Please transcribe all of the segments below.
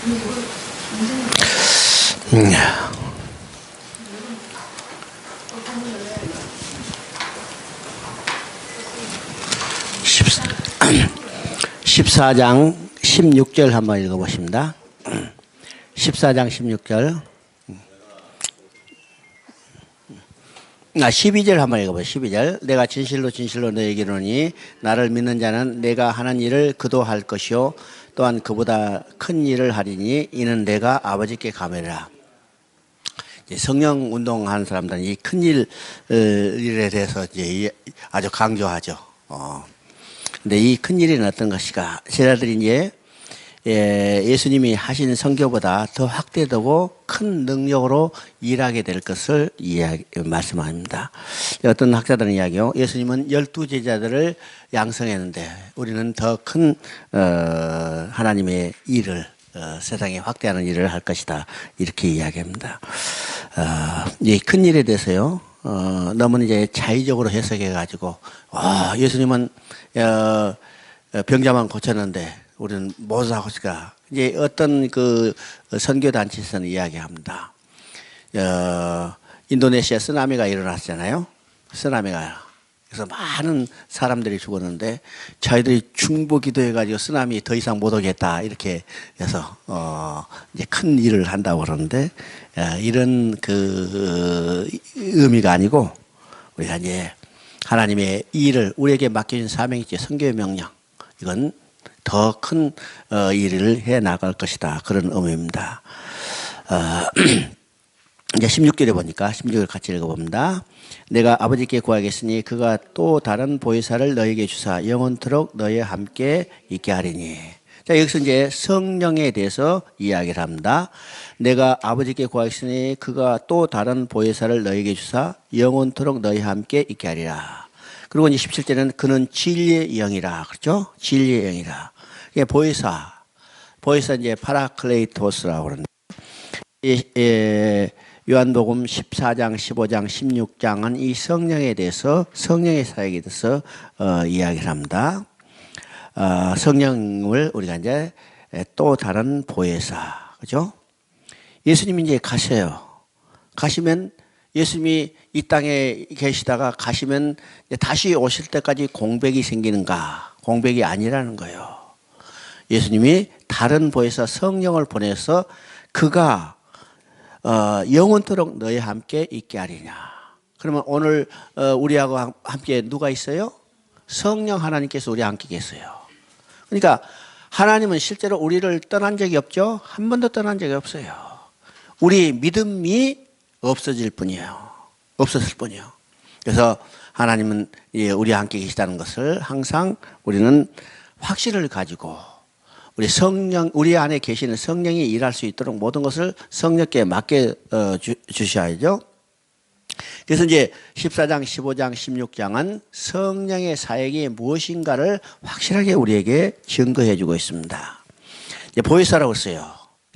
음. 14장 16절 한번 읽어보십니다. 14장 16절. 12절 한번 읽어보세요. 12절. 내가 진실로 진실로 너에게 이르노니 나를 믿는 자는 내가 하는 일을 그도 할 것이요 또한 그보다 큰 일을 하리니 이는 내가 아버지께 가매라. 성령 운동하는 사람들은 이 큰 일에 대해서 이제 아주 강조하죠. 근데 이 큰 일은 어떤 것이가? 제자들이 이제 예수님이 하신 선교보다 더 확대되고 큰 능력으로 일하게 될 것을 말씀합니다. 어떤 학자들은 이야기요. 예수님은 12제자들을 양성했는데 우리는 더 큰 하나님의 일을 세상에 확대하는 일을 할 것이다. 이렇게 이야기합니다. 이 큰 일에 대해서요. 너무 이제 자의적으로 해석해가지고 예수님은 병자만 고쳤는데 우리는 무엇을 하고 있을까? 이제 어떤 그 선교단체에서는 이야기합니다. 인도네시아 쓰나미가 일어났잖아요. 쓰나미가. 그래서 많은 사람들이 죽었는데 저희들이 중보기도해가지고 쓰나미 더 이상 못 오겠다 이렇게 해서 이제 큰 일을 한다고 그러는데 이런 그 의미가 아니고 우리가 이제 하나님의 일을 우리에게 맡겨진 사명이 있죠. 선교의 명령. 이건 더 큰 일을 해 나갈 것이다. 그런 의미입니다. 이제 16절에 보니까 16절 같이 읽어봅니다. 내가 아버지께 구하겠으니 그가 또 다른 보혜사를 너에게 주사 영원토록 너희와 함께 있게 하리니. 자, 여기서 이제 성령에 대해서 이야기를 합니다. 내가 아버지께 구하겠으니 그가 또 다른 보혜사를 너에게 주사 영원토록 너희와 함께 있게 하리라. 그리고 이제 17절에는 그는 진리의 영이라. 그렇죠? 진리의 영이라. 이게 보혜사 이제 파라클레이토스라고 그러는데 요한복음 14장, 15장, 16장은 이 성령에 대해서 성령의 사역에 대해서 이야기를 합니다. 성령을 우리가 이제 또 다른 보혜사, 그죠? 예수님이 이제 가셔요. 가시면 예수님이 이 땅에 계시다가 가시면 다시 오실 때까지 공백이 생기는가? 공백이 아니라는 거예요. 예수님이 다른 보혜사 성령을 보내서 그가 영원토록 너희와 함께 있게 하리냐. 그러면 오늘 우리하고 함께 누가 있어요? 성령 하나님께서 우리와 함께 계세요. 그러니까 하나님은 실제로 우리를 떠난 적이 없죠. 한 번도 떠난 적이 없어요. 우리 믿음이 없어질 뿐이에요. 없었을 뿐이에요. 그래서 하나님은 우리와 함께 계시다는 것을 항상 우리는 확신을 가지고 우리 성령, 우리 안에 계시는 성령이 일할 수 있도록 모든 것을 성령께 맡겨 주셔야죠. 그래서 이제 14장, 15장, 16장은 성령의 사역이 무엇인가를 확실하게 우리에게 증거해 주고 있습니다. 이제 보혜사라고 써요.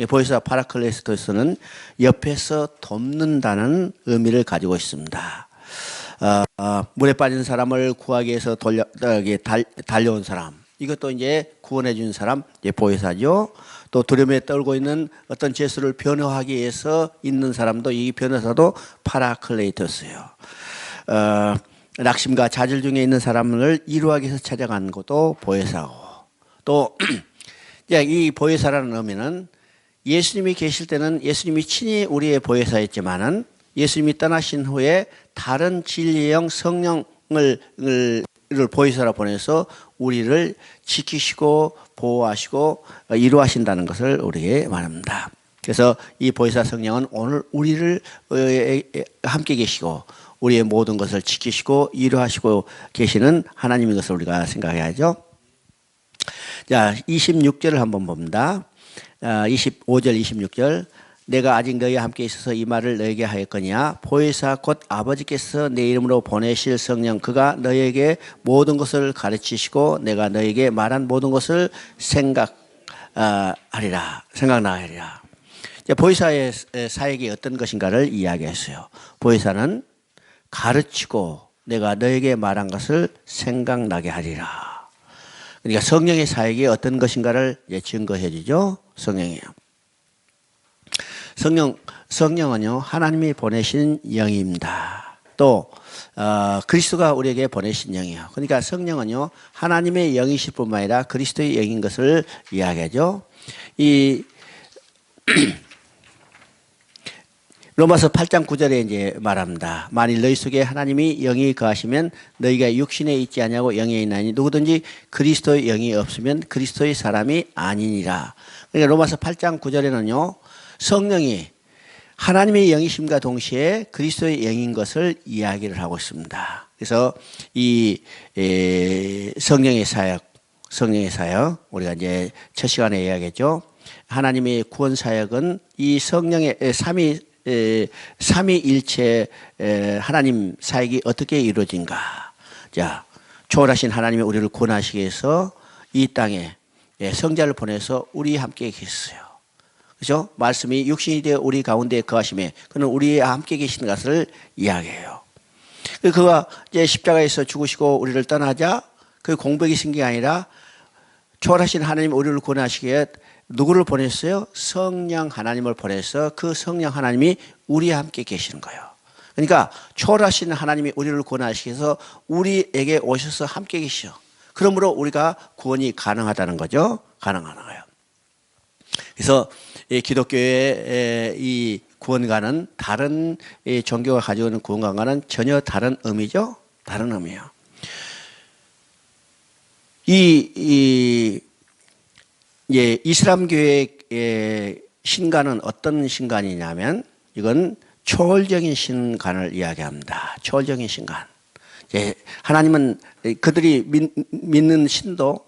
보혜사 파라클레스토스는 옆에서 돕는다는 의미를 가지고 있습니다. 물에 빠진 사람을 구하기 위해서 달려온 사람. 이것도 이제 구원해 준 사람, 이제 보혜사죠. 또 두려움에 떨고 있는 어떤 죄수를 변호하기 위해서 있는 사람도 이 변호사도 파라클레이토스예요. 낙심과 좌절 중에 있는 사람을 위로하기 위해서 찾아간 것도 보혜사고. 또 이 보혜사라는 의미는 예수님이 계실 때는 예수님이 친히 우리의 보혜사였지만은 예수님이 떠나신 후에 다른 진리의 영 성령을 보혜사로 보내서 우리를 지키시고 보호하시고 이루하신다는 것을 우리에게 말합니다. 그래서 이 보혜사 성령은 오늘 우리를 함께 계시고 우리의 모든 것을 지키시고 이루하시고 계시는 하나님인 것을 우리가 생각해야죠. 자, 26절을 한번 봅니다. 25절, 26절. 내가 아직 너희와 함께 있어서 이 말을 너희에게 하였거니와 보혜사 곧 아버지께서 내 이름으로 보내실 성령 그가 너희에게 모든 것을 가르치시고 내가 너희에게 말한 모든 것을 생각나게 하리라. 보혜사의 사역이 어떤 것인가를 이야기했어요. 보혜사는 가르치고 내가 너희에게 말한 것을 생각나게 하리라. 그러니까 성령의 사역이 어떤 것인가를 증거해 주죠. 성령이에요. 성령은요, 하나님이 보내신 영입니다. 또 그리스도가 우리에게 보내신 영이에요. 그러니까 성령은요, 하나님의 영이실 뿐만 아니라 그리스도의 영인 것을 이야기하죠. 이 로마서 8장 9절에 이제 말합니다. 만일 너희 속에 하나님이 영이 거하시면 너희가 육신에 있지 아니하고 영에 있나니 누구든지 그리스도의 영이 없으면 그리스도의 사람이 아니니라. 그러니까 로마서 8장 9절에는요, 성령이 하나님의 영이심과 동시에 그리스도의 영인 것을 이야기를 하고 있습니다. 그래서 이 성령의 사역 우리가 이제 첫 시간에 이야기했죠. 하나님의 구원 사역은 이 성령의 삼위일체 하나님 사역이 어떻게 이루어진가. 자, 초월하신 하나님이 우리를 구원하시기 위해서 이 땅에 성자를 보내서 우리 함께 계셨어요. 그죠? 말씀이 육신이 되어 우리 가운데 거하심에 그는 우리와 함께 계신 것을 이야기해요. 그가 이제 십자가에서 죽으시고 우리를 떠나자 그 공백이 생긴 게 아니라 초월하신 하나님 우리를 구원하시기에 누구를 보냈어요? 성령 하나님을 보내서 그 성령 하나님이 우리와 함께 계시는 거예요. 그러니까 초월하신 하나님이 우리를 구원하시기 위해서 우리에게 오셔서 함께 계시죠. 그러므로 우리가 구원이 가능하다는 거죠. 가능한 거예요. 그래서 기독교의 이 구원과는 다른 종교가 가지고 있는 구원과는 전혀 다른 의미죠. 다른 의미예요. 이슬람교의 신간은 어떤 신간이냐면 이건 초월적인 신간을 이야기합니다. 초월적인 신간. 하나님은 그들이 믿는 신도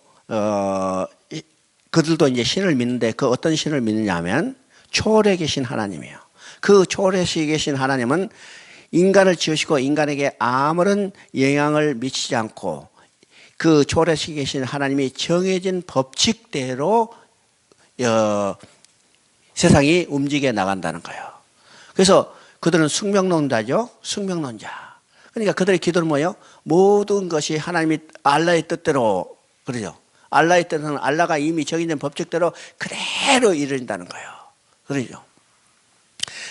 그들도 이제 신을 믿는데 그 어떤 신을 믿느냐면 초월에 계신 하나님이에요. 그 초월에 계신 하나님은 인간을 지으시고 인간에게 아무런 영향을 미치지 않고 그 초월에 계신 하나님이 정해진 법칙대로 세상이 움직여 나간다는 거예요. 그래서 그들은 숙명론자죠. 숙명론자. 그러니까 그들의 기도는 뭐예요? 모든 것이 하나님이 알라의 뜻대로 그러죠. 알라의 뜻은 알라가 이미 정해진 법칙대로 그대로 이루어진다는 거예요. 그러죠.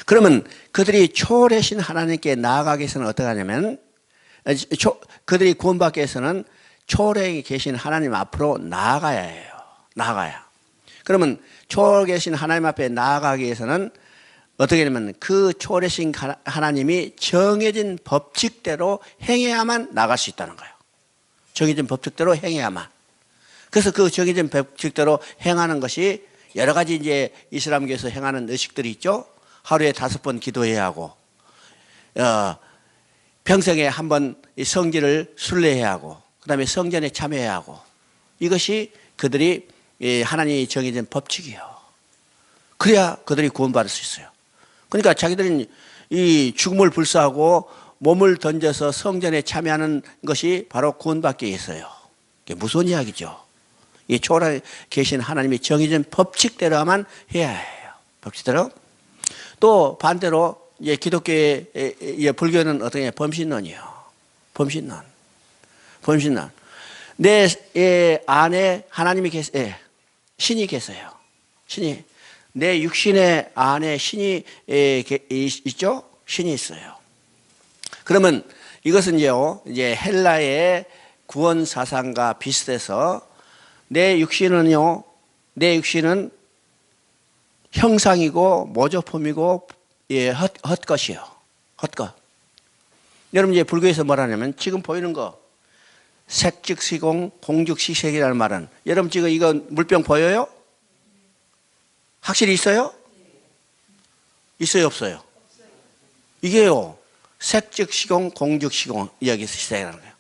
그러면 그들이 초월하신 하나님께 나아가기 위해서는 어떻게 하냐면 그들이 구원받기 위해서는 초월에 계신 하나님 앞으로 나아가야 해요. 나아가야. 그러면 초월에 계신 하나님 앞에 나아가기 위해서는 어떻게 되냐면 그 초월하신 하나님이 정해진 법칙대로 행해야만 나갈 수 있다는 거예요. 정해진 법칙대로 행해야만. 그래서 그 정해진 법칙대로 행하는 것이 여러 가지 이제 이슬람교에서 행하는 의식들이 있죠. 하루에 5번 기도해야 하고, 평생에 한 번 성지를 순례해야 하고, 그 다음에 성전에 참여해야 하고, 이것이 그들이 하나님이 정해진 법칙이에요. 그래야 그들이 구원받을 수 있어요. 그러니까 자기들은 이 죽음을 불사하고 몸을 던져서 성전에 참여하는 것이 바로 구원받기 위해서요. 이게 무서운 이야기죠. 이 초월에 계신 하나님이 정해진 법칙대로만 해야 해요. 법칙대로. 또 반대로 이제 기독교의 불교는 어떻게 범신론이에요. 범신론. 내 안에 하나님이 신이 계세요. 신이. 내 육신의 안에 신이 있죠? 신이 있어요. 그러면 이것은 이제 헬라의 구원 사상과 비슷해서 내 육신은 형상이고 모조품이고 헛것이요. 헛것. 여러분 이제 불교에서 뭐라냐면 지금 보이는 거 색즉시공 공즉시색이라는 말은 여러분 지금 이거 물병 보여요? 확실히 있어요? 있어요 없어요? 이게요 색즉시공 공즉시공 여기서 시작이라는 거예요.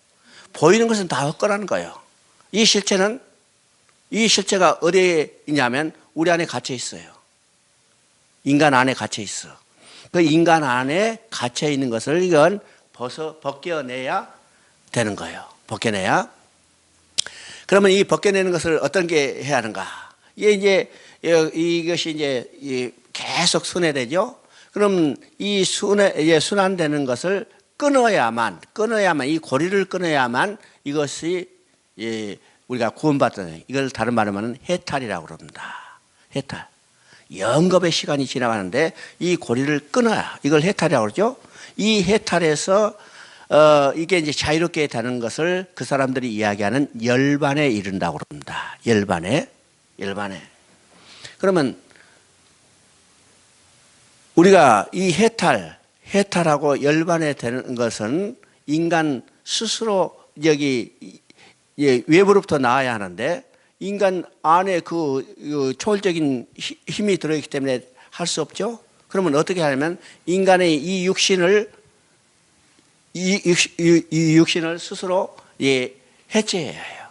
보이는 것은 다 헛거라는 거예요. 이 실체가 어디에 있냐면 우리 안에 갇혀 있어요. 인간 안에 갇혀 있어. 그 인간 안에 갇혀 있는 것을 이건 벗겨내야 되는 거예요. 벗겨내야. 그러면 이 벗겨내는 것을 어떤 게 해야 하는가? 이것이 이제 계속 순회되죠. 그럼 이 순환되는 것을 끊어야만 이 고리를 끊어야만 이것이 우리가 구원받는 이걸 다른 말로 하면 해탈이라고 그럽니다. 해탈. 영겁의 시간이 지나가는데 이 고리를 끊어야 이걸 해탈이라고 그러죠. 이 해탈에서 이게 이제 자유롭게 되는 것을 그 사람들이 이야기하는 열반에 이른다고 그럽니다. 열반에. 그러면 우리가 이 해탈하고 열반에 되는 것은 인간 스스로 여기 외부로부터 나와야 하는데 인간 안에 그 초월적인 힘이 들어있기 때문에 할 수 없죠. 그러면 어떻게 하냐면 인간의 이 육신을 스스로 해체해야 해요.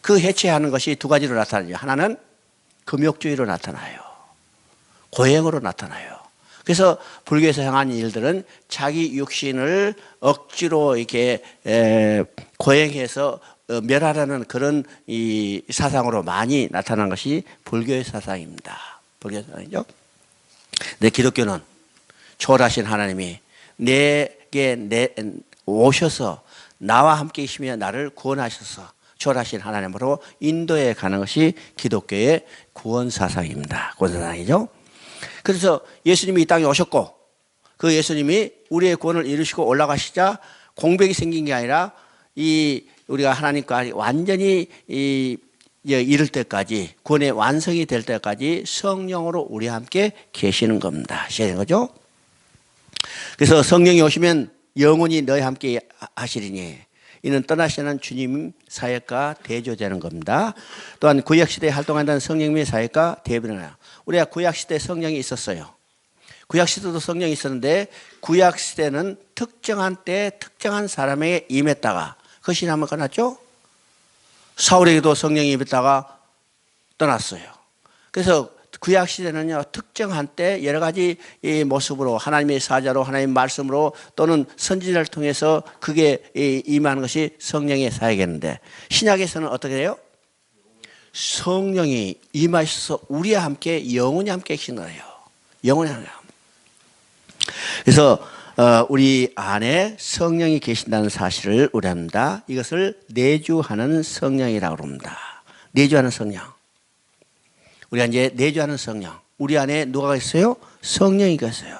그 해체하는 것이 두 가지로 나타나요. 하나는 금욕주의로 나타나요. 고행으로 나타나요. 그래서 불교에서 행한 일들은 자기 육신을 억지로 이렇게 고행해서 멸하라는 그런 이 사상으로 많이 나타난 것이 불교의 사상입니다. 불교의 사상이죠. 내 기독교는 초월하신 하나님이 내게 오셔서 나와 함께 계시며 나를 구원하셔서 초월하신 하나님으로 인도에 가는 것이 기독교의 구원 사상입니다. 구원 사상이죠. 그래서 예수님이 이 땅에 오셨고 그 예수님이 우리의 구원을 이루시고 올라가시자 공백이 생긴 게 아니라 우리가 하나님과 완전히 이를 때까지 구원의 완성이 될 때까지 성령으로 우리와 함께 계시는 겁니다. 시작된 거죠. 그래서 성령이 오시면 영원히 너희 함께 하시리니 이는 떠나시는 주님 사역과 대조되는 겁니다. 또한 구약시대에 활동한다는 성령님의 사역과 대변해요. 우리가 구약시대에 성령이 있었어요. 구약시대도 성령이 있었는데 구약시대는 특정한 때 특정한 사람에게 임했다가 그것이 한번 끝났죠. 사울에게도 성령이 임했다가 떠났어요. 그래서 구약시대는요 특정한 때 여러 가지 이 모습으로 하나님의 사자로 하나님의 말씀으로 또는 선지자를 통해서 그게 임하는 것이 성령의 사역이었는데 신약에서는 어떻게 돼요? 성령이 임하셔서 우리와 함께 영원히 함께 계시는 거예요. 영원히 함께. 그래서 우리 안에 성령이 계신다는 사실을 우리 합니다. 이것을 내주하는 성령이라고 합니다. 내주하는 성령. 우리가 이제 내주하는 성령. 우리 안에 누가 있어요? 성령이 있어요.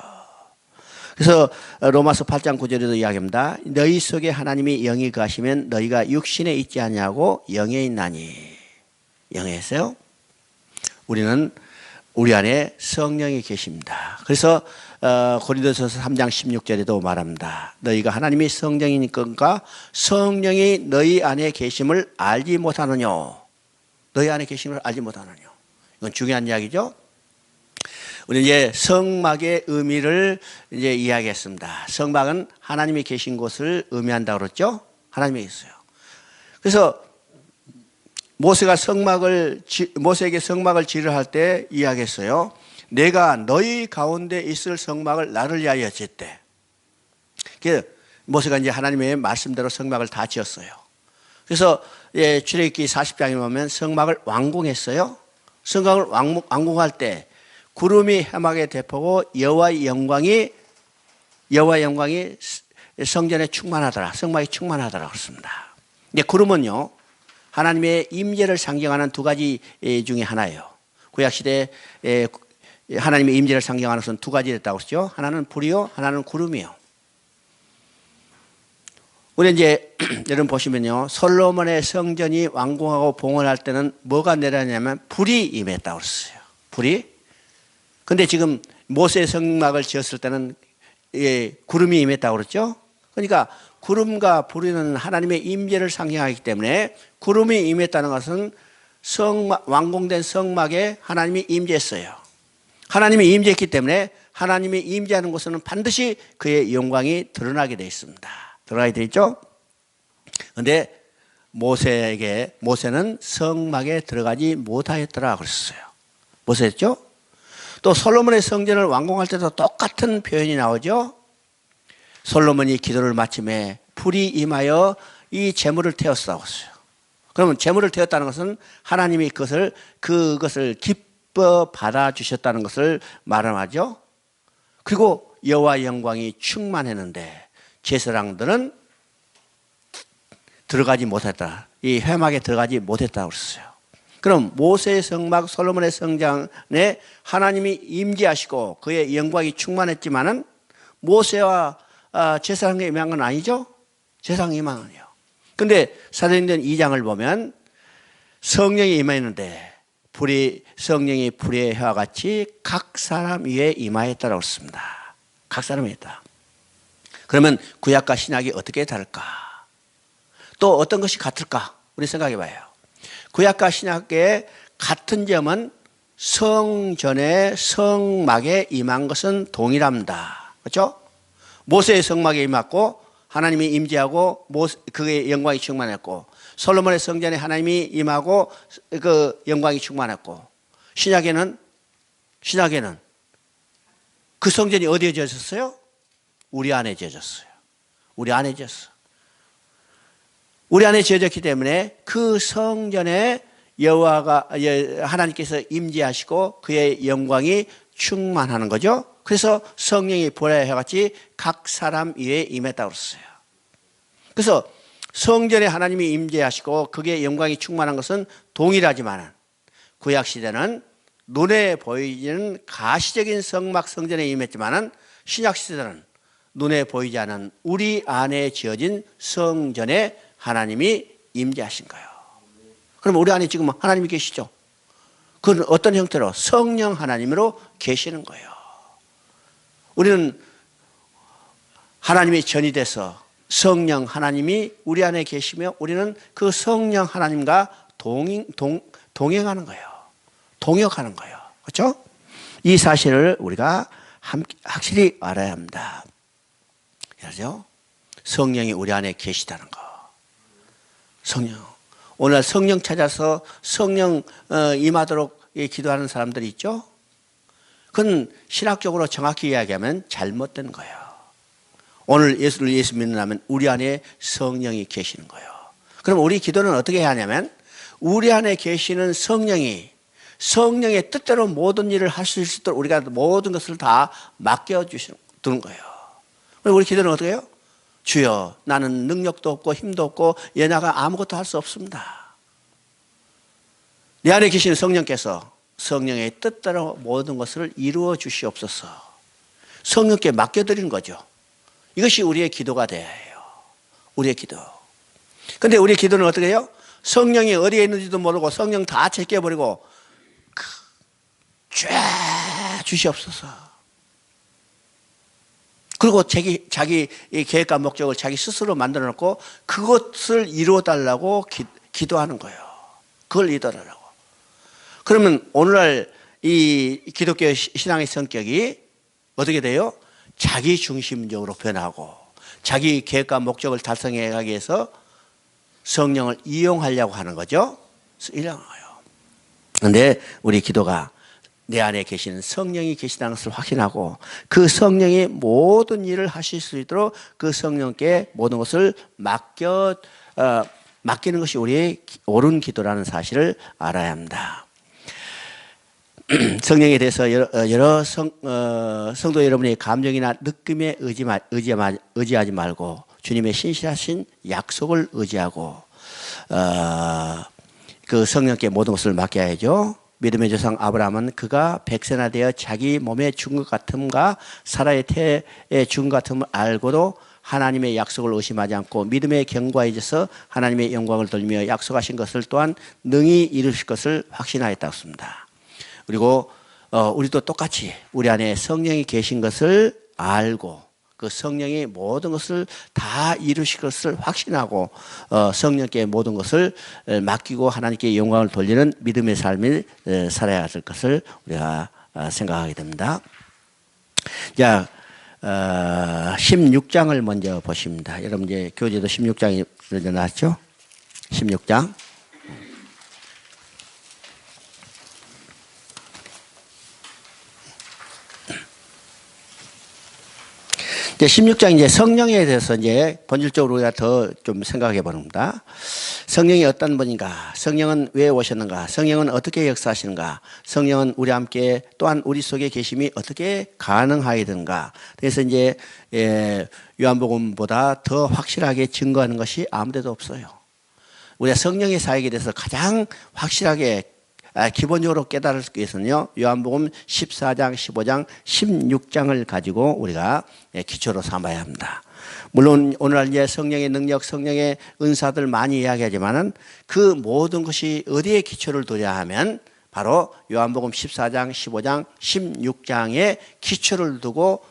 그래서 로마서 8장 9절에도 이야기합니다. 너희 속에 하나님이 영이 거하시면 너희가 육신에 있지 않냐고 영에 있나니. 영에 있어요. 우리는 우리 안에 성령이 계십니다. 그래서 고린도서서 3장 16절에도 말합니다. 너희가 하나님이 성령이니까 성령이 너희 안에 계심을 알지 못하느냐. 너희 안에 계심을 알지 못하느냐. 이건 중요한 이야기죠. 우리 이제 성막의 의미를 이제 이야기했습니다. 성막은 하나님이 계신 곳을 의미한다고 그랬죠. 하나님이 있어요. 그래서 모세에게 성막을 지으려 할 때 이야기했어요. 내가 너희 가운데 있을 성막을 나를 위하여 짓대. 모세가 이제 하나님의 말씀대로 성막을 다 지었어요. 그래서 출애굽기 40장에 보면 성막을 완공했어요. 성막을 완공할 때 구름이 해막에 대포고 여호와의 영광이 성전에 충만하더라. 성막이 충만하더라 그렇습니다. 근데 구름은요 하나님의 임재를 상징하는 두 가지 중에 하나예요. 구약시대에 하나님의 임재를 상징하는 것은 두 가지였다고 했죠. 하나는 불이요, 하나는 구름이요. 우리 이제 여러분 보시면요, 솔로몬의 성전이 완공하고 봉헌할 때는 뭐가 내려냐면 불이 임했다고 했어요. 불이. 근데 지금 모세의 성막을 지었을 때는 구름이 임했다고 그랬죠. 그러니까 구름과 불이는 하나님의 임재를 상징하기 때문에 구름이 임했다는 것은 완공된 성막에 하나님이 임재했어요. 하나님이 임재했기 때문에 하나님이 임재하는 곳에는 반드시 그의 영광이 드러나게 되어 있습니다. 드러나게 되어 있죠. 그런데 모세는 성막에 들어가지 못하였더라 그랬어요. 못했죠. 또 솔로몬의 성전을 완공할 때도 똑같은 표현이 나오죠. 솔로몬이 기도를 마침에 불이 임하여 이 제물을 태웠다고 했어요. 그러면 제물을 태웠다는 것은 하나님이 그것을 기뻐 받아주셨다는 것을 말하죠. 그리고 여호와의 영광이 충만했는데 제사장들은 들어가지 못했다. 이 회막에 들어가지 못했다고 그랬어요. 그럼 모세의 성막, 솔로몬의 성전에 하나님이 임재하시고 그의 영광이 충만했지만은 모세와 제사장에 임한 건 아니죠? 제사장에 임한 건요. 근데 사도행전 2장을 보면 성령이 임했는데 성령이 불의 혀와 같이 각 사람 위에 임하였다라고 했습니다. 각 사람 위에 있다. 그러면 구약과 신약이 어떻게 다를까? 또 어떤 것이 같을까? 우리 생각해 봐요. 구약과 신약의 같은 점은 성전의 성막에 임한 것은 동일합니다. 그렇죠? 모세의 성막에 임했고 하나님이 임재하고 그의 영광이 충만했고, 솔로몬의 성전에 하나님이 임하고 그 영광이 충만했고, 신약에는 그 성전이 어디에 지어졌어요? 우리 안에 지어졌어요. 우리 안에 지어졌어요. 우리 안에 지어졌기 때문에 그 성전에 하나님께서 임재하시고 그의 영광이 충만하는 거죠. 그래서 성령이 불의 혀같이 각 사람 위에 임했다고 그랬어요. 그래서 성전에 하나님이 임재하시고 그의 영광이 충만한 것은 동일하지만 구약시대는 눈에 보이지는 가시적인 성막 성전에 임했지만 신약시대는 눈에 보이지 않은 우리 안에 지어진 성전에 하나님이 임재하신 거예요. 그럼 우리 안에 지금 하나님이 계시죠? 그건 어떤 형태로? 성령 하나님으로 계시는 거예요. 우리는 하나님의 전이 돼서 성령 하나님이 우리 안에 계시며 우리는 그 성령 하나님과 동행하는 거예요. 동역하는 거예요. 그렇죠? 이 사실을 우리가 확실히 알아야 합니다. 그렇죠? 성령이 우리 안에 계시다는 거. 성령. 오늘 성령 찾아서 성령 임하도록 기도하는 사람들이 있죠? 그건 신학적으로 정확히 이야기하면 잘못된 거예요. 오늘 예수 믿는다면 우리 안에 성령이 계시는 거예요. 그럼 우리 기도는 어떻게 해야 하냐면 우리 안에 계시는 성령의 뜻대로 모든 일을 하실 수 있도록 우리가 모든 것을 다 맡겨주시는 거예요. 그럼 우리 기도는 어떻게 해요? 주여, 나는 능력도 없고 힘도 없고 얘나가 아무것도 할 수 없습니다. 내 안에 계시는 성령께서 성령의 뜻대로 모든 것을 이루어 주시옵소서. 성령께 맡겨드리는 거죠. 이것이 우리의 기도가 돼야 해요. 우리의 기도. 근데 우리의 기도는 어떻게 해요? 성령이 어디에 있는지도 모르고 성령 다 제껴버리고 쫙 주시옵소서. 그리고 자기 계획과 목적을 자기 스스로 만들어 놓고 그것을 이루어 달라고 기도하는 거예요. 그걸 이루어달라고. 그러면 오늘날 이 기독교 신앙의 성격이 어떻게 돼요? 자기 중심적으로 변하고 자기 계획과 목적을 달성해 가기 위해서 성령을 이용하려고 하는 거죠. 그런데 우리 기도가 내 안에 계시는 성령이 계시다는 것을 확신하고 그 성령이 모든 일을 하실 수 있도록 그 성령께 모든 것을 맡기는 것이 우리의 옳은 기도라는 사실을 알아야 합니다. 성령에 대해서 여러 성도 여러분의 감정이나 느낌에 의지하지 말고 주님의 신실하신 약속을 의지하고 그 성령께 모든 것을 맡겨야죠. 믿음의 조상 아브라함은 그가 100세나 되어 자기 몸에 죽은 것 같음과 사라의 태에 죽은 것 같음을 알고도 하나님의 약속을 의심하지 않고 믿음의 견고하에 있어서 하나님의 영광을 돌리며 약속하신 것을 또한 능히 이루실 것을 확신하였다고 했습니다. 그리고 우리도 똑같이 우리 안에 성령이 계신 것을 알고 그 성령이 모든 것을 다 이루실 것을 확신하고 성령께 모든 것을 맡기고 하나님께 영광을 돌리는 믿음의 삶을 살아야 할 것을 우리가 생각하게 됩니다. 자, 16장을 먼저 보십니다. 여러분 이제 교재도 16장이 나왔죠? 16장. 이제 16장 이제 성령에 대해서 이제 본질적으로 우리가 더 좀 생각해 보는다. 성령이 어떤 분인가? 성령은 왜 오셨는가? 성령은 어떻게 역사하시는가? 성령은 우리 함께 또한 우리 속에 계심이 어떻게 가능하게 되는가? 그래서 이제 요한복음보다 더 확실하게 증거하는 것이 아무데도 없어요. 우리가 성령의 사역에 대해서 가장 확실하게 기본적으로 깨달을 위해서는요, 요한복음 14장, 15장, 16장을 가지고 우리가 기초로 삼아야 합니다. 물론 오늘날 이제 성령의 능력, 성령의 은사들 많이 이야기하지만은 그 모든 것이 어디에 기초를 두냐 하면 바로 요한복음 14장, 15장, 16장에 기초를 두고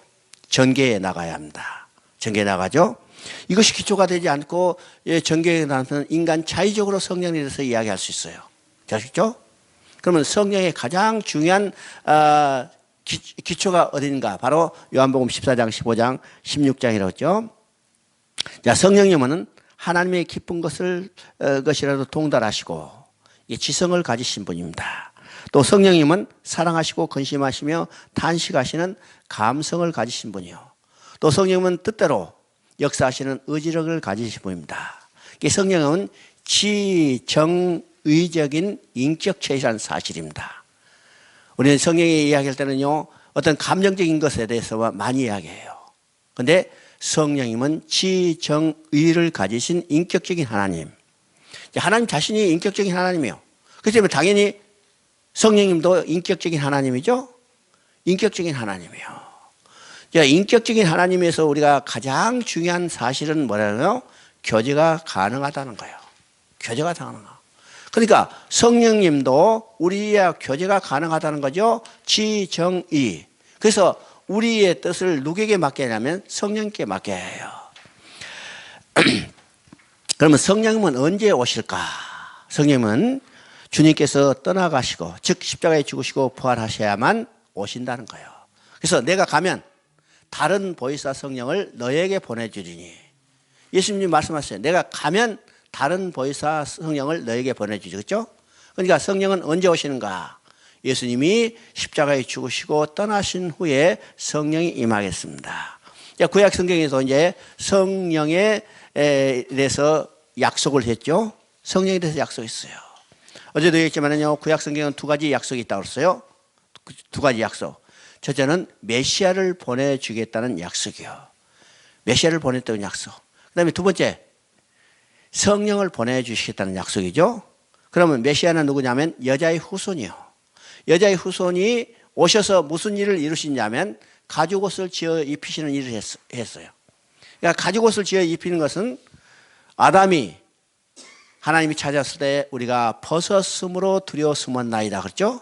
전개해 나가야 합니다. 전개해 나가죠. 이것이 기초가 되지 않고 전개해 나가면 인간 자의적으로 성령에 대해서 이야기할 수 있어요. 아시죠? 그러면 성령의 가장 중요한 기초가 어딘가? 바로 요한복음 14장, 15장, 16장이라고 했죠. 자, 성령님은 하나님의 기쁜 것이라도 동달하시고 지성을 가지신 분입니다. 또 성령님은 사랑하시고 근심하시며 탄식하시는 감성을 가지신 분이요. 또 성령님은 뜻대로 역사하시는 의지력을 가지신 분입니다. 성령은 지정의적인 인격 체이라는 사실입니다. 우리는 성령이 이야기할 때는요, 어떤 감정적인 것에 대해서 많이 이야기해요. 그런데 성령님은 지정의를 가지신 인격적인 하나님. 하나님 자신이 인격적인 하나님이에요. 그렇기 때문에 당연히 성령님도 인격적인 하나님이죠. 인격적인 하나님이에요. 인격적인 하나님에서 우리가 가장 중요한 사실은 뭐라고요? 교제가 가능하다는 거예요. 교제가 가능하다. 그러니까 성령님도 우리와 교제가 가능하다는 거죠. 지정의. 그래서 우리의 뜻을 누구에게 맡기냐면 성령께 맡겨야 해요. 그러면 성령님은 언제 오실까? 성령님은 주님께서 떠나가시고, 즉 십자가에 죽으시고 부활하셔야만 오신다는 거예요. 그래서 내가 가면 다른 보혜사 성령을 너에게 보내주리니, 예수님이 말씀하셨어요. 내가 가면 다른 보혜사 성령을 너에게 보내주지. 그렇죠? 그러니까 성령은 언제 오시는가? 예수님이 십자가에 죽으시고 떠나신 후에 성령이 임하겠습니다. 구약 성경에서 이제 성령에 대해서 약속을 했죠. 성령에 대해서 약속했어요. 어제도 얘기했지만요, 구약 성경은 두 가지 약속이 있다고 했어요. 두 가지 약속. 첫째는 메시아를 보내주겠다는 약속이요. 메시아를 보냈다는 약속. 그 다음에 두 번째, 성령을 보내주시겠다는 약속이죠. 그러면 메시아는 누구냐면 여자의 후손이요. 여자의 후손이 오셔서 무슨 일을 이루시냐면 가죽옷을 지어 입히시는 일을 했어요. 그러니까 가죽옷을 지어 입히는 것은 아담이 하나님이 찾았을 때 우리가 벗었으므로 두려워 숨었나이다. 그렇죠?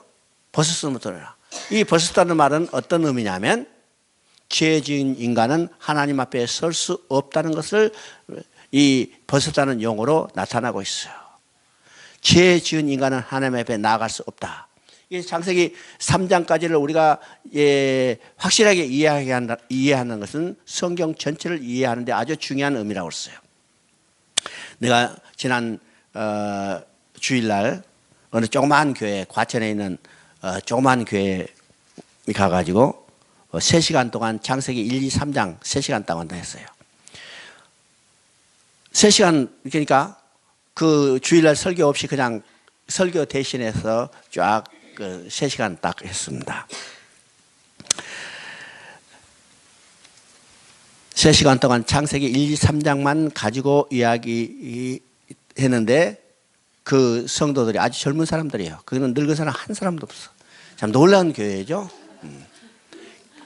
벗었으므로 두려워. 이 벗었다는 말은 어떤 의미냐면 죄 지은 인간은 하나님 앞에 설 수 없다는 것을 이 벗었다는 용어로 나타나고 있어요. 죄 지은 인간은 하나님 앞에 나아갈 수 없다. 이 창세기 3장까지를 우리가 확실하게 이해하는 것은 성경 전체를 이해하는 데 아주 중요한 의미라고 했어요. 내가 지난 주일날 어느 조그마한 교회, 과천에 있는 조그마한 교회에 가가지고 3시간 동안 창세기 1, 2, 3장 3시간 동안 했어요. 3시간, 그러니까 그 주일날 설교 없이 그냥 설교 대신해서 쫙 3시간 딱 했습니다. 3시간 동안 창세기 1, 2, 3장만 가지고 이야기 했는데 그 성도들이 아주 젊은 사람들이에요. 그거는 늙은 사람 한 사람도 없어. 참 놀라운 교회죠.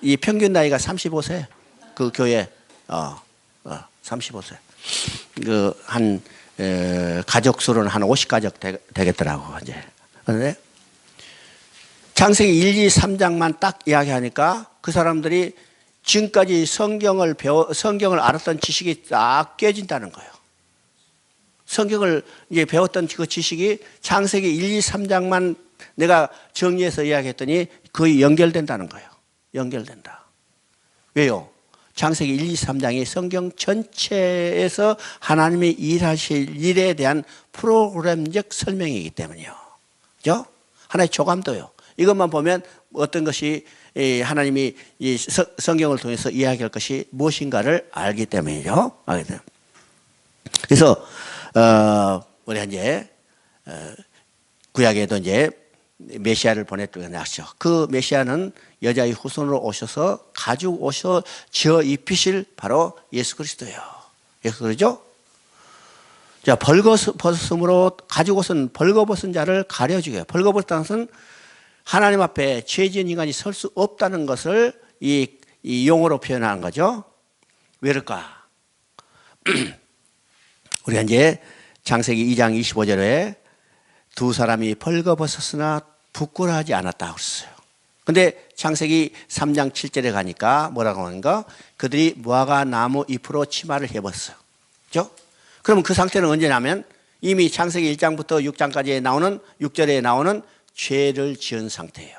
이 평균 나이가 35세. 그 교회 35세. 가족 수로는 한 50가족 되겠더라고 이제. 그런데 창세기 1, 2, 3장만 딱 이야기하니까 그 사람들이 지금까지 성경을 알았던 지식이 딱 깨진다는 거예요. 성경을 이제 배웠던 그 지식이 창세기 1, 2, 3장만 내가 정리해서 이야기했더니 거의 연결된다는 거예요. 연결된다. 왜요? 창세기 1, 2, 3장이 성경 전체에서 하나님이 일하실 일에 대한 프로그램적 설명이기 때문이요. 그죠? 하나의 조감도요. 이것만 보면 어떤 것이 하나님이 이 성경을 통해서 이야기할 것이 무엇인가를 알기 때문이죠. 그래서 우리가 이제 구약에도 이제 메시아를 보냈던 약속. 그 메시아는 여자의 후손으로 오셔서 가죽 옷을 지어 입히실 바로 예수 그리스도예요. 예수 그리스도. 자, 벌거벗음으로 가지고선 벌거벗은 자를 가려주게 해요. 벌거벗다는 것은 하나님 앞에 죄 지은 인간이 설 수 없다는 것을 이 용어로 표현하는 거죠. 왜 그럴까? 우리가 이제 창세기 2장 25절에 두 사람이 벌거벗었으나 부끄러워하지 않았다고 그랬어요. 근데 창세기 3장 7절에 가니까 뭐라고 하는가? 그들이 무화과 나무 잎으로 치마를 해봤어요. 그죠? 그러면 그 상태는 언제냐면 이미 창세기 1장부터 6장까지 나오는 6절에 나오는 죄를 지은 상태예요.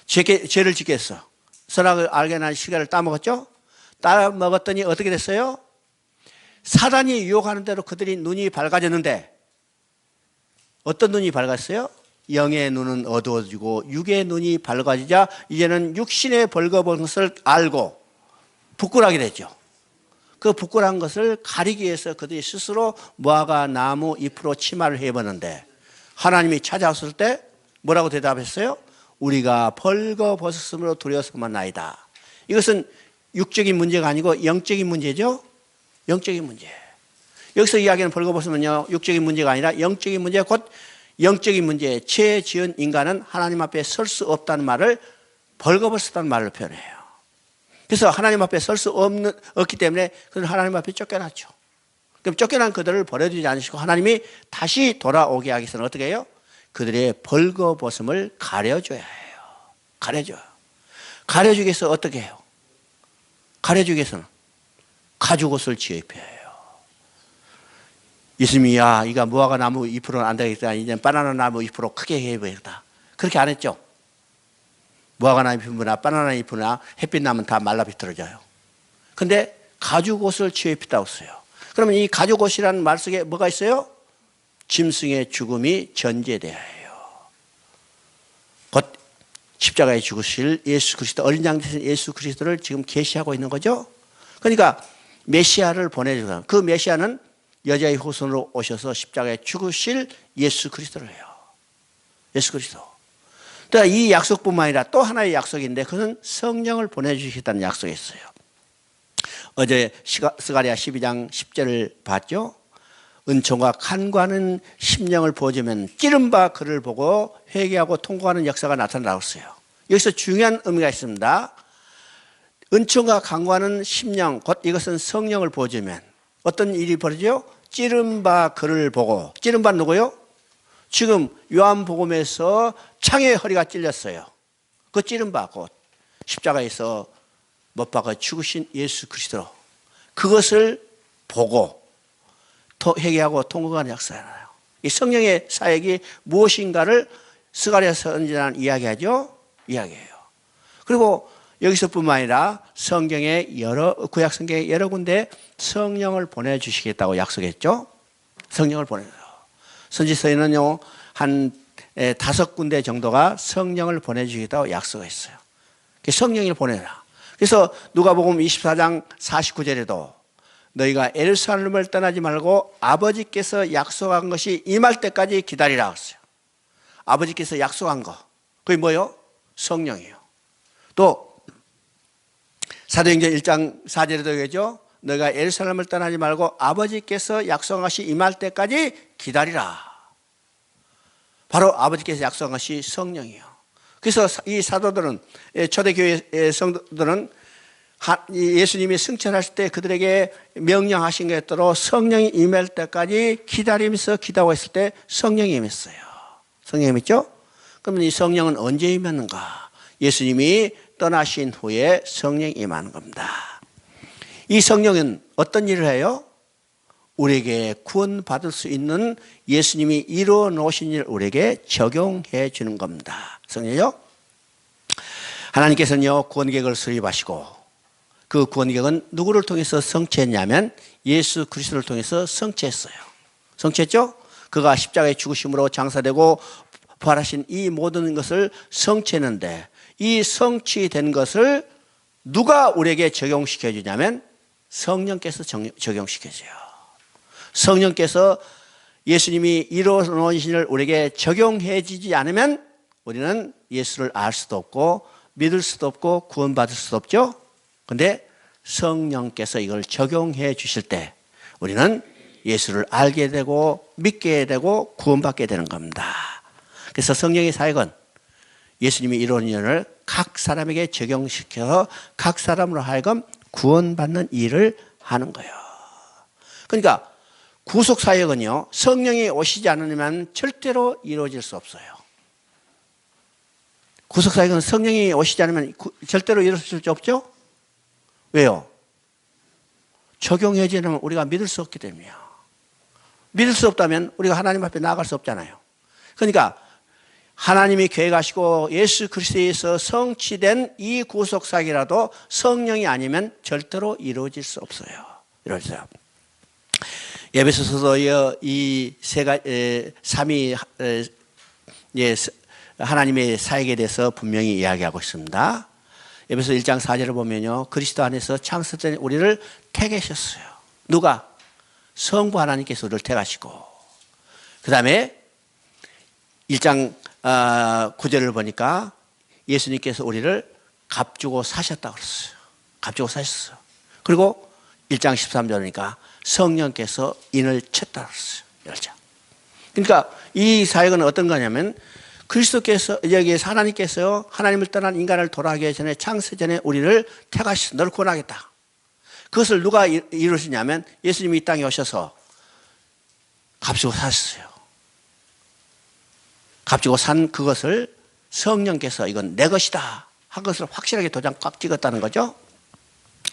죄를 짓게 했어. 선악을 알게 난 시간을 따먹었죠? 따먹었더니 어떻게 됐어요? 사단이 유혹하는 대로 그들이 눈이 밝아졌는데 어떤 눈이 밝았어요? 영의 눈은 어두워지고 육의 눈이 밝아지자 이제는 육신의 벌거벗은 것을 알고 부끄러워하게 됐죠. 그 부끄러운 것을 가리기 위해서 그들이 스스로 무화과 나무 잎으로 치마를 해봤는데 하나님이 찾아왔을 때 뭐라고 대답했어요? 우리가 벌거벗었으므로 두려워서만 나이다. 이것은 육적인 문제가 아니고 영적인 문제죠. 영적인 문제. 여기서 이야기하는 벌거벗으면요, 육적인 문제가 아니라 영적인 문제, 곧 영적인 문제, 죄 지은 인간은 하나님 앞에 설 수 없다는 말을 벌거벗었다는 말로 표현해요. 그래서 하나님 앞에 설 수 없기 때문에 그들은 하나님 앞에 쫓겨났죠. 그럼 쫓겨난 그들을 버려두지 않으시고 하나님이 다시 돌아오게 하기 위해서는 어떻게 해요? 그들의 벌거벗음을 가려줘야 해요. 가려줘요. 가려주기 위해서 어떻게 해요? 가려주기 위해서는 가죽옷을 지어 입혀야 해요. 예수님이 야, 이거 무화과 나무 잎으로는 안 되겠다. 이제 바나나 나무 잎으로 크게 해야겠다. 그렇게 안 했죠. 무화과 나무 잎이나 바나나 잎이나 햇빛 나면 다 말라 비틀어져요. 근데 가죽옷을 지어 입혔다고 써요. 그러면 이 가죽옷이라는 말 속에 뭐가 있어요? 짐승의 죽음이 전제되어야 해요. 곧 십자가에 죽으실 예수 그리스도, 어린 양 되신 예수 그리스도를 지금 계시하고 있는 거죠. 그러니까 메시아를 보내주는, 그 메시아는 여자의 후손으로 오셔서 십자가에 죽으실 예수 그리스도를 해요. 예수 그리스도. 또 이 약속뿐만 아니라 또 하나의 약속인데 그것은 성령을 보내주시겠다는 약속이 있어요. 어제 스가랴 12장 10절을 봤죠. 은총과 간과하는 심령을 보여주면 찌른 바 그를 보고 회개하고 통곡하는 역사가 나타나고 있어요. 여기서 중요한 의미가 있습니다. 은총과 간과하는 심령, 곧 이것은 성령을 보여주면 어떤 일이 벌어지죠? 찌른 바 그를 보고, 찌른 바는 누구요? 지금 요한복음에서 창의 허리가 찔렸어요. 그 찌른 바 곧 십자가에서 못 박아 죽으신 예수 그리스도, 그것을 보고 회개하고 통곡하는 역사가 나요. 이 성령의 사역이 무엇인가를 스가랴 선지자는 이야기하죠. 이야기해요. 그리고 여기서뿐만 아니라 성경의 구약 성경의 여러 군데 성령을 보내주시겠다고 약속했죠. 성령을 보내요. 선지서에는요 한 5군데 정도가 성령을 보내주시겠다고 약속했어요. 성령을 보내라. 그래서 누가복음 24장 49절에도 너희가 예루살렘을 떠나지 말고 아버지께서 약속한 것이 임할 때까지 기다리라 했어요. 아버지께서 약속한 거, 그게 뭐예요? 성령이에요. 또 사도행전 1장 4절에도 얘기하죠. 너희가 예루살렘을 떠나지 말고 아버지께서 약속한 것이 임할 때까지 기다리라. 바로 아버지께서 약속한 것이 성령이에요. 그래서 이 사도들은, 초대교회 성도들은 예수님이 승천하실 때 그들에게 명령하신 것에 따라 성령이 임할 때까지 기다리면서 기도하고 있을 때 성령이 임했어요. 성령이 임했죠? 그러면 이 성령은 언제 임했는가? 예수님이 떠나신 후에 성령이 임하는 겁니다. 이 성령은 어떤 일을 해요? 우리에게 구원받을 수 있는 예수님이 이루어 놓으신 일을 우리에게 적용해 주는 겁니다. 성령이요? 하나님께서는요 구원계획을 수립하시고 그 구원계획은 누구를 통해서 성취했냐면 예수 그리스도를 통해서 성취했어요. 성취했죠? 그가 십자가에 죽으심으로 장사되고 부활하신 이 모든 것을 성취했는데 이 성취된 것을 누가 우리에게 적용시켜 주냐면 성령께서 적용시켜 줘요. 성령께서 예수님이 이루어 놓으신 일을 우리에게 적용해 주지 않으면 우리는 예수를 알 수도 없고 믿을 수도 없고 구원받을 수도 없죠. 그런데 성령께서 이걸 적용해 주실 때 우리는 예수를 알게 되고 믿게 되고 구원받게 되는 겁니다. 그래서 성령의 사역은 예수님이 이루는 일을 각 사람에게 적용시켜 각 사람으로 하여금 구원받는 일을 하는 거예요. 그러니까 구속 사역은요, 성령이 오시지 않으면 절대로 이루어질 수 없어요. 구속 사역은 성령이 오시지 않으면 절대로 이루어질 수 없죠? 왜요? 적용해지지 않으면 우리가 믿을 수 없기 때문이에요. 믿을 수 없다면 우리가 하나님 앞에 나아갈 수 없잖아요. 그러니까 하나님이 계획하시고 예수 그리스도에서 성취된 이 구속 사역이라도 성령이 아니면 절대로 이루어질 수 없어요. 이러세요. 에베소서도 이 삼위 하나님의 사역에 대해서 분명히 이야기하고 있습니다. 에베소 1장 4절을 보면요, 그리스도 안에서 창세 전에 우리를 택하셨어요. 누가? 성부 하나님께서 우리를 택하시고, 그 다음에 1장 9절을 보니까 예수님께서 우리를 값주고 사셨다고 그랬어요. 값주고 사셨어요. 그리고 1장 13절이니까 성령께서 인을 쳤다고 그랬어요. 그러니까 이 사역은 어떤 거냐면 그리스도께서 여기에서 하나님께서요, 하나님을 떠난 인간을 돌아가기 전에 창세전에 우리를 택하셔서 너를 구원하겠다. 그것을 누가 이루시냐면 예수님이 이 땅에 오셔서 값주고 사셨어요. 값주고 산 그것을 성령께서 이건 내 것이다 한 것을 확실하게 도장 꽉 찍었다는 거죠.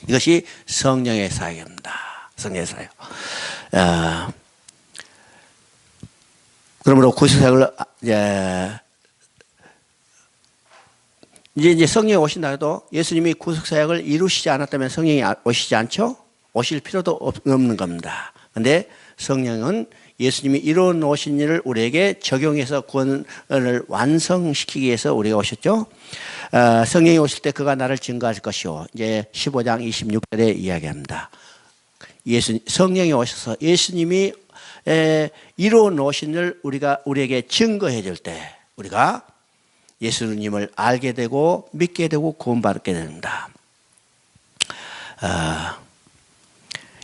이것이 성령의 사역입니다. 성령의 사역. 그러므로 구속 사역을 이제 성령이 오신다 해도 예수님이 구속 사역을 이루시지 않았다면 성령이 오시지 않죠? 오실 필요도 없는 겁니다. 그런데 성령은 예수님이 이루어 놓으신 일을 우리에게 적용해서 구원을 완성시키기 위해서 우리가 오셨죠. 성령이 오실 때 그가 나를 증거할 것이요. 이제 15장 26절에 이야기합니다. 성령이 오셔서 예수님이 이루어 놓으신 일을 우리에게 증거해 줄 때 우리가 예수님을 알게 되고 믿게 되고 구원받게 됩니다.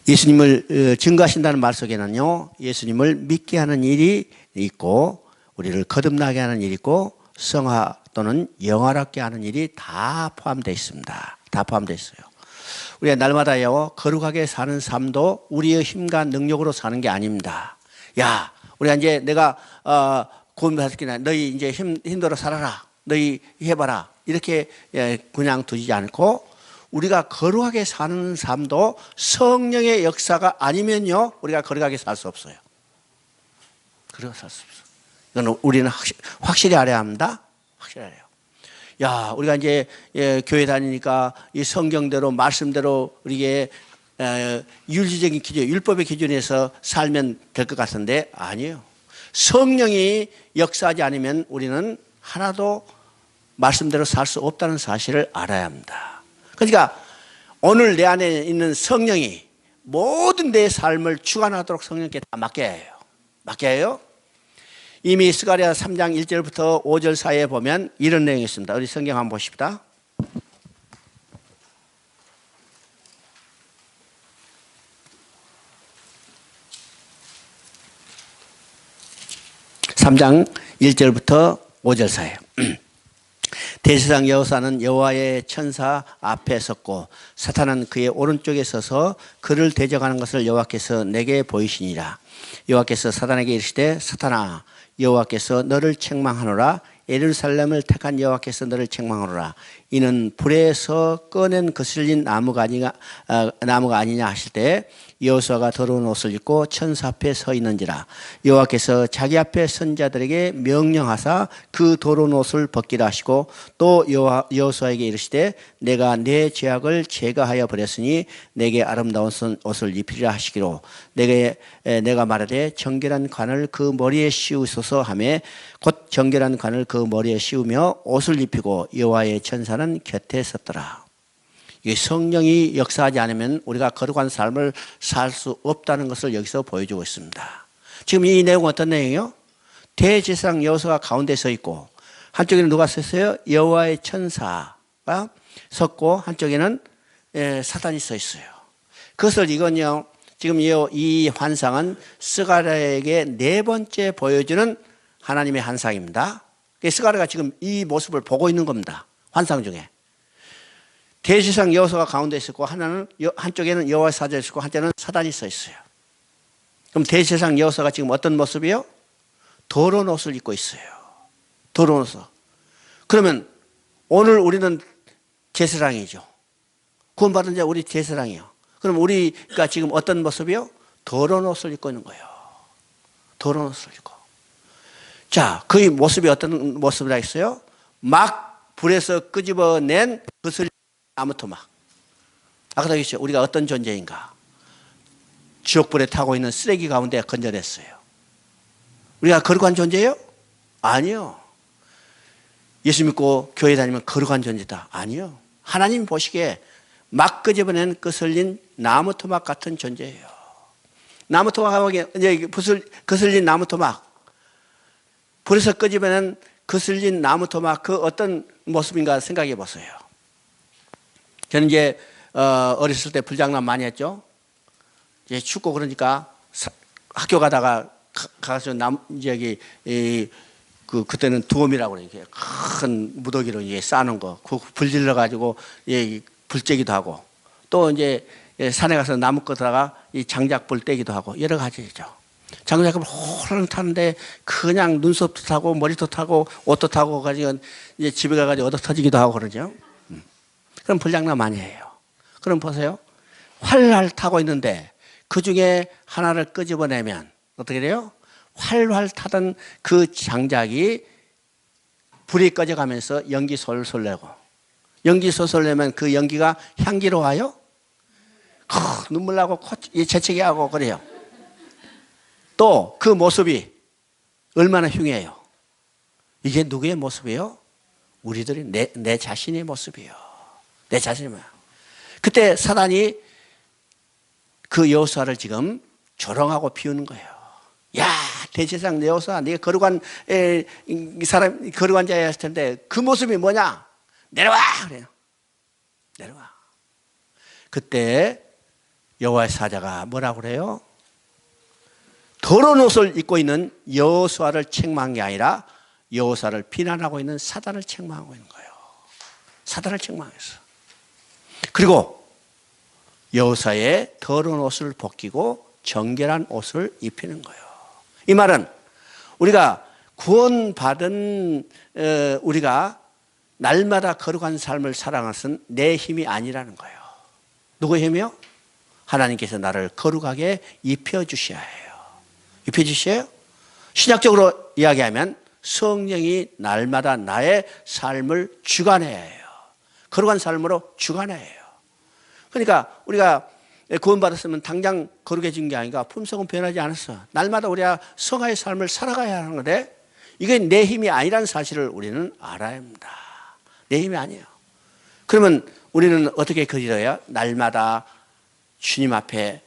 예수님을 증거하신다는 말 속에는요, 예수님을 믿게 하는 일이 있고 우리를 거듭나게 하는 일이 있고 성화 또는 영화롭게 하는 일이 다 포함되어 있습니다. 다 포함되어 있어요. 우리가 날마다요, 거룩하게 사는 삶도 우리의 힘과 능력으로 사는 게 아닙니다. 야, 우리가 이제 내가 구원받았기나 너희 이제 힘들어 살아라, 너희 해봐라, 이렇게 그냥 두지 않고 우리가 거룩하게 사는 삶도 성령의 역사가 아니면요, 우리가 거룩하게 살 수 없어요. 거룩하게 살 수 없어요. 이건 우리는 확실히 알아야 합니다. 확실히 알아요. 야, 우리가 이제 교회 다니니까 이 성경대로 말씀대로 우리에게 윤리적인 기준, 율법의 기준에서 살면 될 것 같은데 아니에요. 성령이 역사하지 않으면 우리는 하나도 말씀대로 살 수 없다는 사실을 알아야 합니다. 그러니까 오늘 내 안에 있는 성령이 모든 내 삶을 주관하도록 성령께 다 맡겨야 해요. 맡겨야 해요. 이미 스가랴 3장 1절부터 5절 사이에 보면 이런 내용이 있습니다. 우리 성경 한번 보십시다. (3장) 1절부터 5절 사이에 대제사장 여호사는 여호와의 천사 앞에 섰고 사탄은 그의 오른쪽에 서서 그를 대적하는 것을 여호와께서 내게 보이시니라. 여호와께서 사탄에게 이르시되 사탄아, 여호와께서 너를 책망하노라. 예루살렘을 택한 여호와께서 너를 책망하노라. 이는 불에서 꺼낸 거슬린 나무가 아니냐 하실 때 여호수아가 더러운 옷을 입고 천사 앞에 서 있는지라. 여호와께서 자기 앞에 선 자들에게 명령하사 그 더러운 옷을 벗기라 하시고 또 여호수아에게 이르시되 내가 내 죄악을 제거하여 버렸으니 내게 아름다운 옷을 입히리라 하시기로 내가 말하되 정결한 관을 그 머리에 씌우소서 하매 곧 정결한 관을 그 머리에 씌우며 옷을 입히고 여호와의 천사는 곁에 섰더라. 이 성령이 역사하지 않으면 우리가 거룩한 삶을 살 수 없다는 것을 여기서 보여주고 있습니다. 지금 이 내용은 어떤 내용이요? 대제사장 여호수아가 가운데 서 있고 한쪽에는 누가 서 있어요? 여호와의 천사가 섰고 한쪽에는 사탄이 서 있어요. 그것을 이건요, 지금 이 환상은 스가랴에게 네 번째 보여주는 하나님의 환상입니다. 스가랴가 지금 이 모습을 보고 있는 겁니다. 환상 중에. 대제사장 여호수아가 가운데 있었고 한쪽에는 여호와의 사자가 있었고 한쪽에는 사단이 서 있어요. 그럼 대제사장 여호수아가 지금 어떤 모습이요? 더러운 옷을 입고 있어요. 더러운 옷을. 그러면 오늘 우리는 제사장이죠. 구원받은 자 우리 제사장이요. 그럼 우리가 지금 어떤 모습이요? 더러운 옷을 입고 있는 거예요. 더러운 옷을 입고. 자, 그 모습이 어떤 모습이라 했어요? 막 불에서 끄집어낸 그슬 나무 토막. 아까도 얘기했죠. 우리가 어떤 존재인가? 지옥불에 타고 있는 쓰레기 가운데 건져냈어요. 우리가 거룩한 존재예요? 아니요. 예수 믿고 교회 다니면 거룩한 존재다. 아니요. 하나님 보시기에 막 끄집어낸 거슬린 나무 토막 같은 존재예요. 나무 토막하고 이제 거슬린 나무 토막. 불에서 끄집어낸 거슬린 나무 토막 그 어떤 모습인가 생각해 보세요. 저는 이제 어렸을 때 불장난 많이 했죠. 이제 춥고 그러니까 학교 가다가 가서 그때는 두엄이라고 그래요. 큰 무더기로 이제 싸는 거. 그 불 질러 가지고 불쬐기도 하고 또 이제 산에 가서 나무 끄다가 이 장작불 떼기도 하고 여러 가지죠. 장작불 홀랑 타는데 그냥 눈썹도 타고 머리도 타고 옷도 타고 가지고 이제 집에 가가지고 얻어 터지기도 하고 그러죠. 그럼 불장난 많이 해요. 그럼 보세요. 활활 타고 있는데 그 중에 하나를 끄집어내면 어떻게 돼요? 활활 타던 그 장작이 불이 꺼져가면서 연기 솔솔 내고 연기 솔솔 내면 그 연기가 향기로워요? 눈물 나고 재채기 하고 그래요. 또 그 모습이 얼마나 흉해요. 이게 누구의 모습이에요? 우리들이 내 자신의 모습이에요. 내 자신이면. 그때 사단이 그 여호수아를 지금 조롱하고 비우는 거예요. 야, 대제사장 여호수아, 네가 거룩한 사람, 거룩한 자야 했을 텐데 그 모습이 뭐냐? 내려와! 그래요. 내려와. 그때 여호와의 사자가 뭐라고 그래요? 더러운 옷을 입고 있는 여호수아를 책망한 게 아니라 여호수아를 비난하고 있는 사단을 책망하고 있는 거예요. 사단을 책망했어. 그리고 여호수아의 더러운 옷을 벗기고 정결한 옷을 입히는 거예요. 이 말은 우리가 구원받은 우리가 날마다 거룩한 삶을 살아가는 것은 내 힘이 아니라는 거예요. 누구의 힘이요? 하나님께서 나를 거룩하게 입혀주셔야 해요. 입혀주셔요? 신약적으로 이야기하면 성령이 날마다 나의 삶을 주관해야 해요. 거룩한 삶으로 주관해야 해요. 그러니까 우리가 구원받았으면 당장 거룩해진 게 아니라 품성은 변하지 않았어. 날마다 우리가 성화의 삶을 살아가야 하는 건데 이게 내 힘이 아니라는 사실을 우리는 알아야 합니다. 내 힘이 아니에요. 그러면 우리는 어떻게 그리려야? 날마다 주님 앞에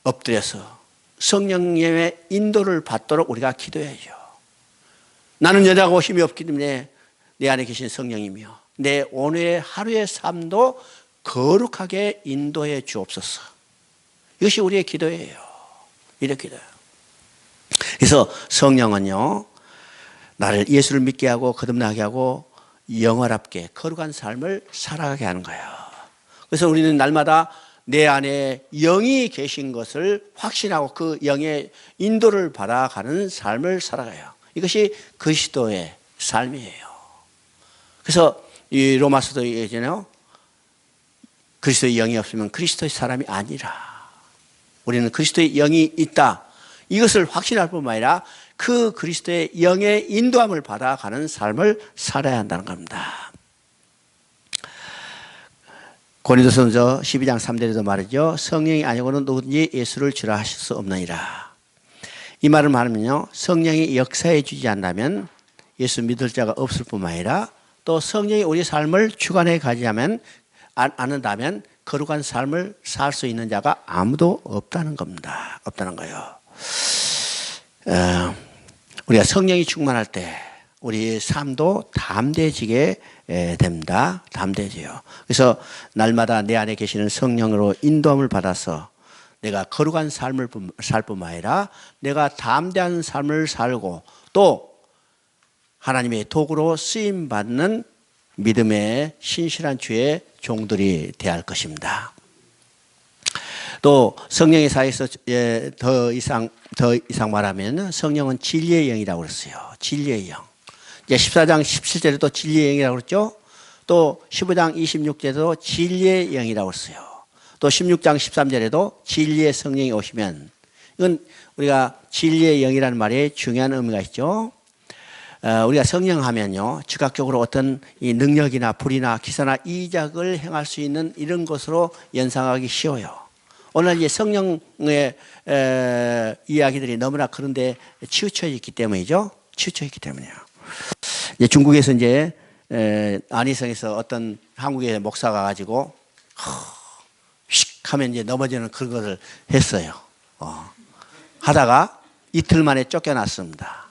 엎드려서 성령님의 인도를 받도록 우리가 기도해야죠. 나는 여자고 힘이 없기 때문에 내 안에 계신 성령이며 내 오늘의 하루의 삶도 거룩하게 인도해 주옵소서. 이것이 우리의 기도예요. 이렇게 기도해요. 그래서 성령은요, 나를 예수를 믿게 하고 거듭나게 하고 영원합게 거룩한 삶을 살아가게 하는 거예요. 그래서 우리는 날마다 내 안에 영이 계신 것을 확신하고 그 영의 인도를 받아가는 삶을 살아가요. 이것이 그리스도의 삶이에요. 그래서 이 로마서도 얘기하잖아요. 그리스도의 영이 없으면 그리스도의 사람이 아니라. 우리는 그리스도의 영이 있다. 이것을 확신할 뿐만 아니라 그 그리스도의 영의 인도함을 받아가는 삶을 살아야 한다는 겁니다. 고린도전서 12장 3절에도 말이죠. 성령이 아니고는 누구든지 예수를 주라 하실 수 없느니라. 이 말을 말하면요, 성령이 역사해 주지 않다면 예수 믿을 자가 없을 뿐만 아니라 또 성령이 우리 삶을 주관해 가지 않는다면 거룩한 삶을 살 수 있는 자가 아무도 없다는 겁니다. 없다는 거예요. 우리가 성령이 충만할 때 우리 삶도 담대해지게 됩니다. 담대해져요. 그래서 날마다 내 안에 계시는 성령으로 인도함을 받아서 내가 거룩한 삶을 살 뿐만 아니라 내가 담대한 삶을 살고 또 하나님의 도구로 쓰임받는 믿음의 신실한 주의 종들이 되어야 할 것입니다. 또 성령의 사이에서 더 이상 말하면 성령은 진리의 영이라고 그랬어요. 진리의 영. 이제 14장 17절에도 진리의 영이라고 그랬죠. 또 15장 26절에도 진리의 영이라고 그랬어요. 또 16장 13절에도 진리의 성령이 오시면, 이건 우리가 진리의 영이라는 말에 중요한 의미가 있죠. 우리가 성령 하면요, 즉각적으로 어떤 이 능력이나 불이나 기사나 이적을 행할 수 있는 이런 것으로 연상하기 쉬워요. 오늘 이제 성령의 이야기들이 너무나 그런데 치우쳐 있기 때문이죠. 치우쳐 있기 때문이에요. 이제 중국에서 이제 안희성에서 어떤 한국의 목사가 가지고 휙 하면 이제 넘어지는 그런 것을 했어요. 하다가 이틀 만에 쫓겨났습니다.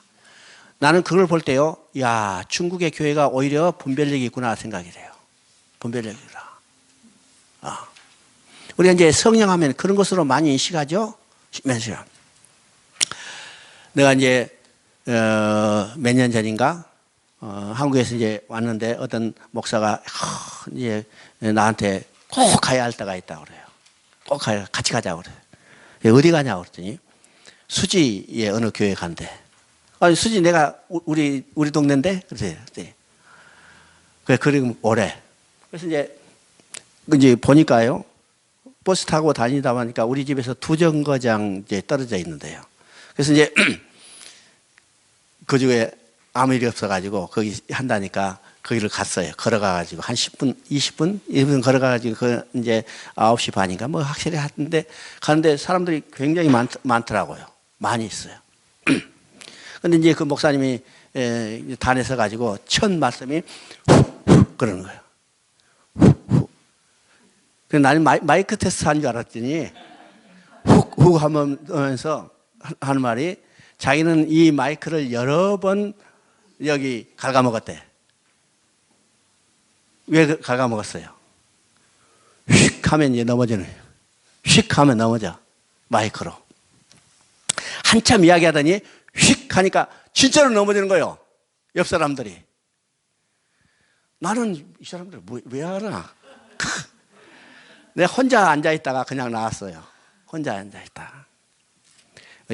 나는 그걸 볼 때요, 야, 중국의 교회가 오히려 분별력이 있구나 생각이 돼요. 분별력이라. 우리가 이제 성령 하면 그런 것으로 많이 인식하죠? 내가 이제, 몇 년 전인가, 한국에서 이제 왔는데 어떤 목사가 이제 나한테 꼭 가야 할 때가 있다고 그래요. 꼭 같이 가자고 그래요. 어디 가냐고 그랬더니 수지의 어느 교회 간대. 아니, 수지 내가 우리 동네인데? 그러세요. 그래, 그리고 오래. 그래서 이제 보니까요, 버스 타고 다니다 보니까 우리 집에서 2정거장 이제 떨어져 있는데요. 그래서 이제 그 중에 아무 일이 없어가지고 거기 한다니까 거기를 갔어요. 걸어가가지고 한 10분, 20분 걸어가가지고 이제 9시 반인가 뭐 확실히 하는데 가는데 사람들이 굉장히 많더라고요. 많이 있어요. 근데 이제 그 목사님이 단에 서가지고 첫 말씀이 훅 그러는 거예요. 그래서 나는 마이크 테스트 한 줄 알았더니 훅 하면서 하는 말이 자기는 이 마이크를 여러 번 여기 갉아먹었대. 왜 갉아먹었어요? 휙 하면 이제 넘어지는 거예요. 휙 하면 넘어져. 마이크로. 한참 이야기하더니 휙 하니까 진짜로 넘어지는 거예요. 옆 사람들이. 나는 이 사람들 왜 알아? 내가 혼자 앉아있다가 그냥 나왔어요. 혼자 앉아있다.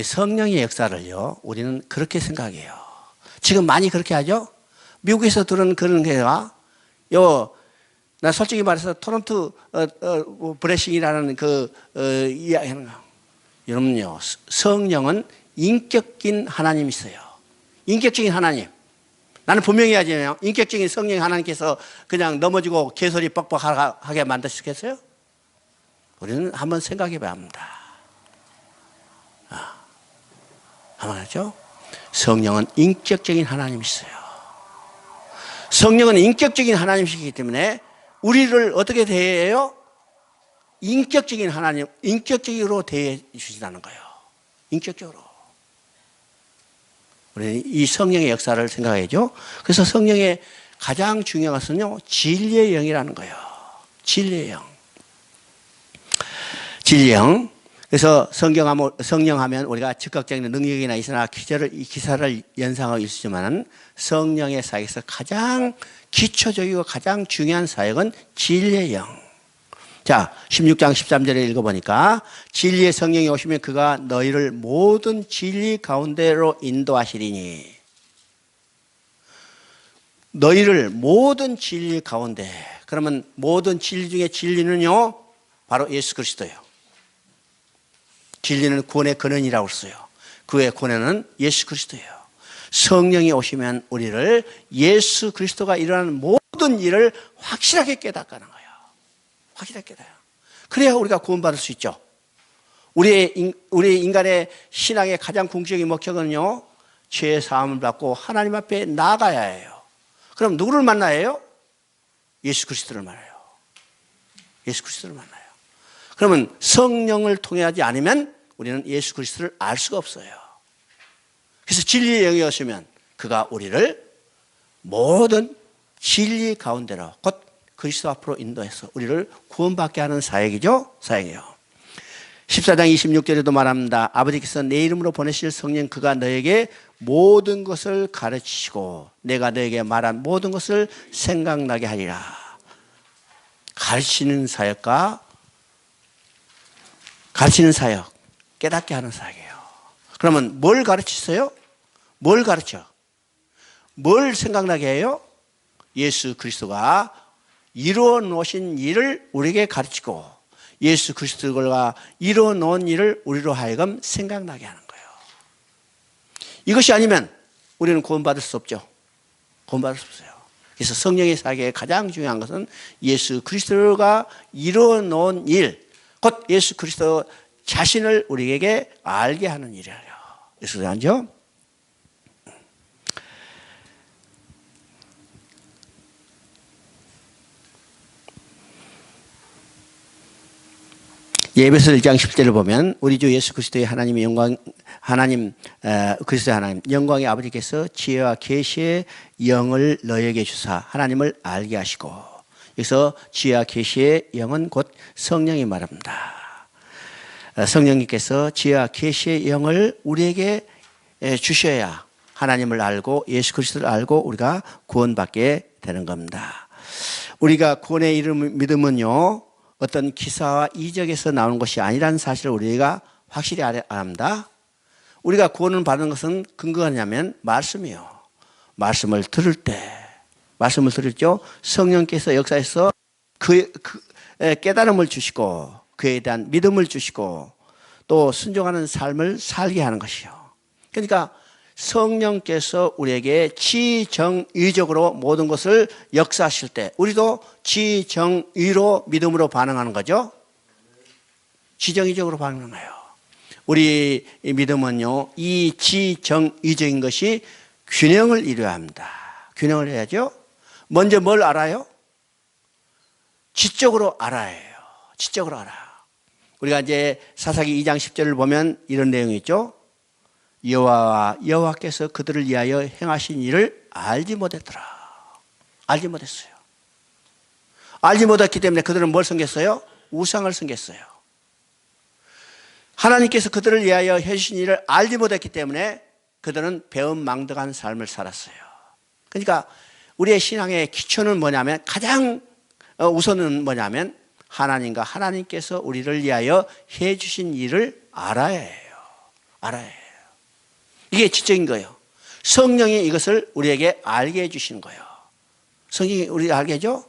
성령의 역사를요, 우리는 그렇게 생각해요. 지금 많이 그렇게 하죠? 미국에서 들은 그런 게가, 나 솔직히 말해서 토론토 브레싱이라는 이야기 하는 거. 여러분요, 성령은 인격적인 하나님이세요. 인격적인 하나님. 나는 분명히 해야지요. 인격적인 성령 하나님께서 그냥 넘어지고 개소리 뻑뻑하게 만드시겠어요? 우리는 한번 생각해 봐야 합니다. 한번 하죠? 성령은 인격적인 하나님이세요. 성령은 인격적인 하나님이시기 때문에 우리를 어떻게 대해요? 인격적인 하나님, 인격적으로 대해 주시다는 거예요. 인격적으로. 우리는 이 성령의 역사를 생각해야죠. 그래서 성령의 가장 중요한 것은요, 진리의 영이라는 거예요. 진리의 영. 진리의 영. 그래서 성령하면 우리가 즉각적인 능력이나 있으나 기사를 연상하고 있지만 성령의 사역에서 가장 기초적이고 가장 중요한 사역은 진리의 영. 자, 16장 13절에 읽어보니까 진리의 성령이 오시면 그가 너희를 모든 진리 가운데로 인도하시리니. 너희를 모든 진리 가운데. 그러면 모든 진리 중에 진리는요, 바로 예수 그리스도예요. 진리는 구원의 근원이라고 했어요. 그의 근원은 예수 그리스도예요. 성령이 오시면 우리를 예수 그리스도가 일어나는 모든 일을 확실하게 깨닫는 거예요. 확실하게 깨달아요. 그래야 우리가 구원받을 수 있죠. 우리 인간의 신앙의 가장 궁극적인 목적은요, 죄의 사함을 받고 하나님 앞에 나아가야 해요. 그럼 누구를 만나야 해요? 예수 그리스도를 만나요. 예수 그리스도를 만나요. 그러면 성령을 통해 하지 않으면 우리는 예수 그리스도를 알 수가 없어요. 그래서 진리의 영이 오시면 그가 우리를 모든 진리 가운데로 곧 그리스도 앞으로 인도해서 우리를 구원받게 하는 사역이죠. 사역이에요. 14장 26절에도 말합니다. 아버지께서 내 이름으로 보내실 성령 그가 너에게 모든 것을 가르치시고 내가 너에게 말한 모든 것을 생각나게 하리라. 가르치는 사역과 가르치는 사역, 깨닫게 하는 사역이에요. 그러면 뭘 가르치세요? 뭘 가르쳐? 뭘 생각나게 해요? 예수 그리스도가 이루어 놓으신 일을 우리에게 가르치고 예수 그리스도가 이루어 놓은 일을 우리로 하여금 생각나게 하는 거예요. 이것이 아니면 우리는 구원받을 수 없죠. 구원받을 수 없어요. 그래서 성령의 사역에 가장 중요한 것은 예수 그리스도가 이루어 놓은 일, 곧 예수 그리스도 자신을 우리에게 알게 하는 일이에요. 그래서 알죠? 에베소 1장 10절을 보면 우리 주 예수 그리스도의 하나님의 영광, 그리스도의 하나님 영광의 아버지께서 지혜와 계시의 영을 너에게 주사 하나님을 알게 하시고, 여기서 지혜와 계시의 영은 곧 성령이 말합니다. 성령님께서 지혜와 계시의 영을 우리에게 주셔야 하나님을 알고 예수 그리스도를 알고 우리가 구원받게 되는 겁니다. 우리가 구원의 이름을 믿으면요, 어떤 기사와 이적에서 나오는 것이 아니라는 사실을 우리가 확실히 알아야 합니다. 우리가 구원을 받는 것은 근거가 뭐냐면 말씀이요. 말씀을 들을 때 성령께서 역사에서 그 깨달음을 주시고 그에 대한 믿음을 주시고 또 순종하는 삶을 살게 하는 것이요. 그러니까 성령께서 우리에게 지정의적으로 모든 것을 역사하실 때 우리도 지정의로 믿음으로 반응하는 거죠. 지정의적으로 반응하는 거예요. 우리 믿음은요, 이 지정의적인 것이 균형을 이루어야 합니다. 균형을 해야죠. 먼저 뭘 알아요? 지적으로 알아야 해요. 지적으로 알아요. 우리가 이제 사사기 2장 10절을 보면 이런 내용이 있죠. 여호와께서 그들을 위하여 행하신 일을 알지 못했더라. 알지 못했어요. 알지 못했기 때문에 그들은 뭘 섬겼어요? 우상을 섬겼어요. 하나님께서 그들을 위하여 해주신 일을 알지 못했기 때문에 그들은 배은망덕한 삶을 살았어요. 그러니까 우리의 신앙의 기초는 뭐냐면, 가장 우선은 뭐냐면 하나님과 하나님께서 우리를 위하여 해주신 일을 알아야 해요. 알아야 해요. 이게 지적인 거예요. 성령이 이것을 우리에게 알게 해주시는 거예요. 성령이 우리를 알게 해줘?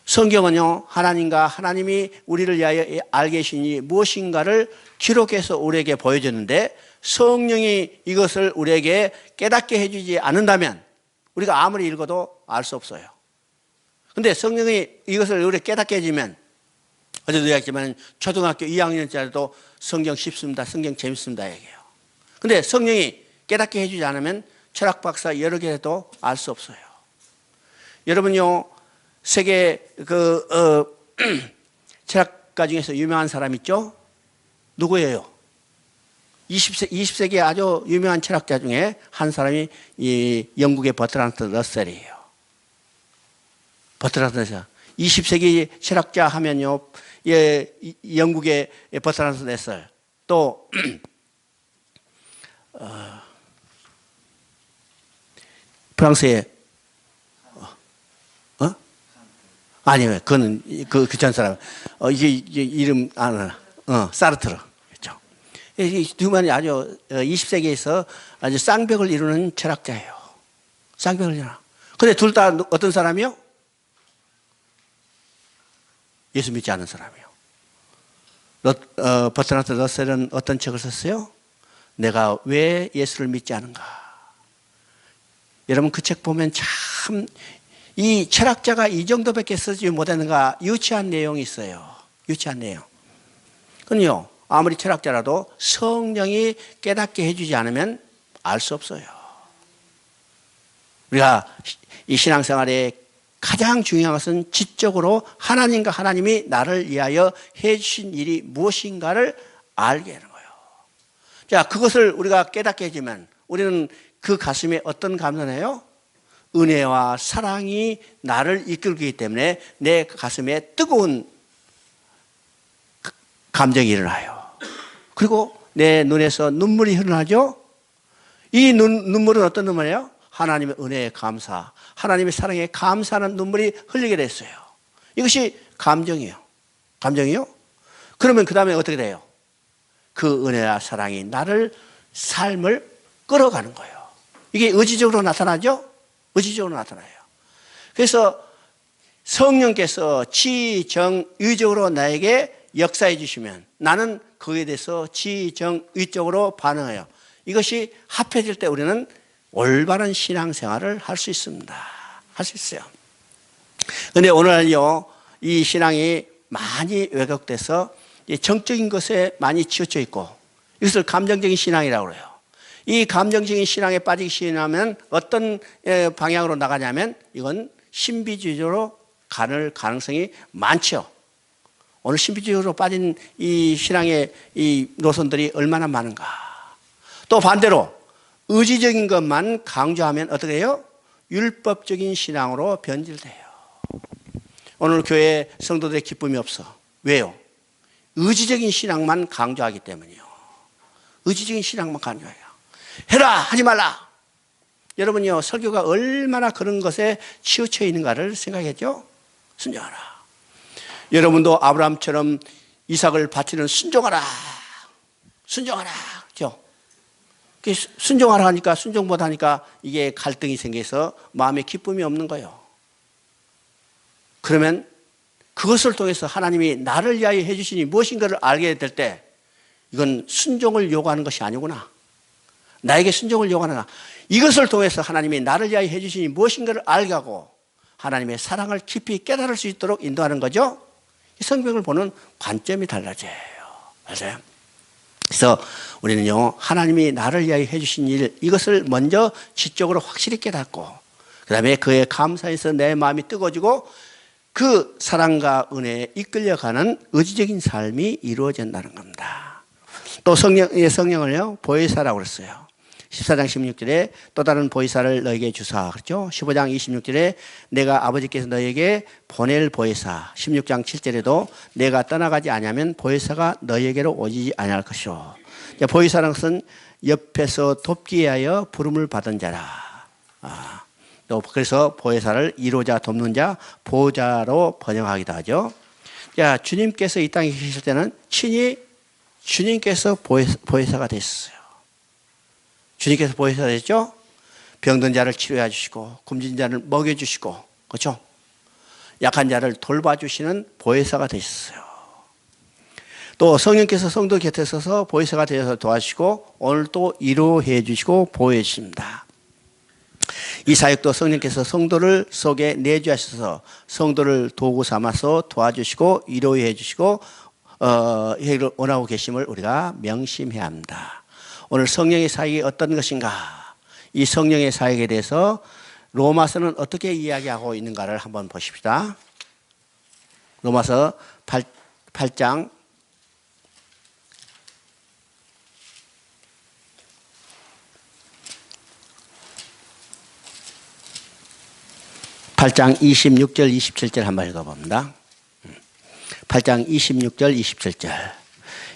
성경은요, 하나님과 하나님이 우리를 위하여 알게 해주신 일이 무엇인가를 기록해서 우리에게 보여줬는데, 성령이 이것을 우리에게 깨닫게 해주지 않는다면 우리가 아무리 읽어도 알 수 없어요. 근데 성령이 이것을 우리에게 깨닫게 해주면, 어제도 이야기했지만 초등학교 2학년짜리도 성경 쉽습니다, 성경 재밌습니다 얘기해요. 근데 성령이 깨닫게 해주지 않으면 철학 박사 여러 개 해도 알 수 없어요. 여러분요, 세계 철학가 중에서 유명한 사람 있죠? 누구예요? 20세기 아주 유명한 철학자 중에 한 사람이 이 영국의 버트란드 러셀이에요. 버트란드 러셀. 20세기 철학자 하면요, 영국의 버트란드 러셀, 또 프랑스의 아니요, 그거는 그 전 사람. 이게 이름 아나. 사르트르. 그렇죠. 이 두 분이 아주 20세기에서 아주 쌍벽을 이루는 철학자예요. 쌍벽을 이루나. 근데 둘 다 어떤 사람이요? 예수 믿지 않은 사람이요. 버트란드 러셀은 어떤 책을 썼어요? 내가 왜 예수를 믿지 않은가? 여러분 그 책 보면 참 이 철학자가 이 정도밖에 쓰지 못했는가 유치한 내용이 있어요. 유치한 내용. 그건요, 아무리 철학자라도 성령이 깨닫게 해주지 않으면 알 수 없어요. 우리가 이 신앙생활에 가장 중요한 것은 지적으로 하나님과 하나님이 나를 위하여 해주신 일이 무엇인가를 알게 하는 거예요. 자, 그것을 우리가 깨닫게 해주면 우리는 그 가슴에 어떤 감동이에요? 은혜와 사랑이 나를 이끌기 때문에 내 가슴에 뜨거운 감정이 일어나요. 그리고 내 눈에서 눈물이 흘러나죠. 이 눈물은 어떤 눈물이에요? 하나님의 은혜에 감사, 하나님의 사랑에 감사하는 눈물이 흘리게 됐어요. 이것이 감정이에요. 감정이요? 그러면 그 다음에 어떻게 돼요? 그 은혜와 사랑이 나를 삶을 끌어가는 거예요. 이게 의지적으로 나타나죠? 의지적으로 나타나요. 그래서 성령께서 지정의적으로 나에게 역사해 주시면 나는 그에 대해서 지정의적으로 반응해요. 이것이 합해질 때 우리는 올바른 신앙생활을 할 수 있습니다. 할 수 있어요. 그런데 오늘은요, 이 신앙이 많이 왜곡돼서 정적인 것에 많이 치우쳐 있고 이것을 감정적인 신앙이라고 그래요. 이 감정적인 신앙에 빠지기 시작하면 어떤 방향으로 나가냐면 이건 신비주의로 가는 가능성이 많죠. 오늘 신비주의로 빠진 이 신앙의 이 노선들이 얼마나 많은가. 또 반대로 의지적인 것만 강조하면 어떻게 해요? 율법적인 신앙으로 변질돼요. 오늘 교회 성도들의 기쁨이 없어. 왜요? 의지적인 신앙만 강조하기 때문이요. 의지적인 신앙만 강조해요. 해라 하지 말라. 여러분요, 설교가 얼마나 그런 것에 치우쳐 있는가를 생각했죠? 순종하라. 여러분도 아브라함처럼 이삭을 바치는 순종하라. 순종하라. 그렇죠? 순종하라 하니까 순종 못하니까 이게 갈등이 생겨서 마음에 기쁨이 없는 거예요. 그러면 그것을 통해서 하나님이 나를 위하여 해주시니 무엇인가를 알게 될 때 이건 순종을 요구하는 것이 아니구나. 나에게 순종을 요구하나. 이것을 통해서 하나님이 나를 위하여 해주시니 무엇인가를 알게 하고 하나님의 사랑을 깊이 깨달을 수 있도록 인도하는 거죠. 성경을 보는 관점이 달라져요. 맞아요. 그래서 우리는요, 하나님이 나를 위하여 해주신 일, 이것을 먼저 지적으로 확실히 깨닫고 그 다음에 그에 감사해서 내 마음이 뜨거워지고 그 사랑과 은혜에 이끌려가는 의지적인 삶이 이루어진다는 겁니다. 또 성령을요, 보혜사라고 그랬어요. 14장 16절에 또 다른 보혜사를 너에게 주사. 그렇죠? 15장 26절에 내가 아버지께서 너에게 보낼 보혜사. 16장 7절에도 내가 떠나가지 아니하면 보혜사가 너에게로 오지 아니할 것이요. 보혜사라는 것은 옆에서 돕기 위하여 부름을 받은 자라. 또 그래서 보혜사를 이로자, 돕는 자, 보호자로 번역하기도 하죠. 자, 주님께서 이 땅에 계실 때는 친히 주님께서 보혜사가 됐어요. 주님께서 보혜사가 됐죠? 병든 자를 치료해 주시고 굶진 자를 먹여 주시고, 그렇죠? 약한 자를 돌봐주시는 보혜사가 되셨어요. 또 성령께서 성도 곁에 서서 보혜사가 되어서 도와주시고 오늘 또 위로해 주시고 보호해 주십니다. 이 사역도 성령께서 성도를 속에 내주하셔서 성도를 도구 삼아서 도와주시고 위로해 주시고 원하고 계심을 우리가 명심해야 합니다. 오늘 성령의 사역이 어떤 것인가? 이 성령의 사역에 대해서 로마서는 어떻게 이야기하고 있는가를 한번 보십시다. 로마서 8장 26절 27절 한번 읽어봅니다. 8장 26절 27절.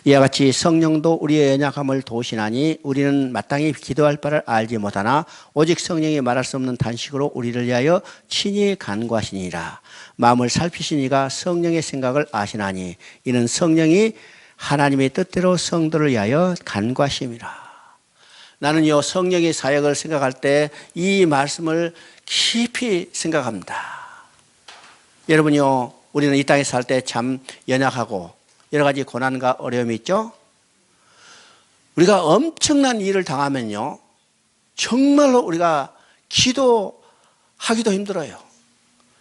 이와 같이 성령도 우리의 연약함을 도우시나니 우리는 마땅히 기도할 바를 알지 못하나 오직 성령이 말할 수 없는 단식으로 우리를 위하여 친히 간구하시니라. 마음을 살피시니가 성령의 생각을 아시나니 이는 성령이 하나님의 뜻대로 성도를 위하여 간구하심이라. 나는요, 성령의 사역을 생각할 때 이 말씀을 깊이 생각합니다. 여러분요, 우리는 이 땅에 살 때 참 연약하고 여러 가지 고난과 어려움이 있죠. 우리가 엄청난 일을 당하면요, 정말로 우리가 기도하기도 힘들어요.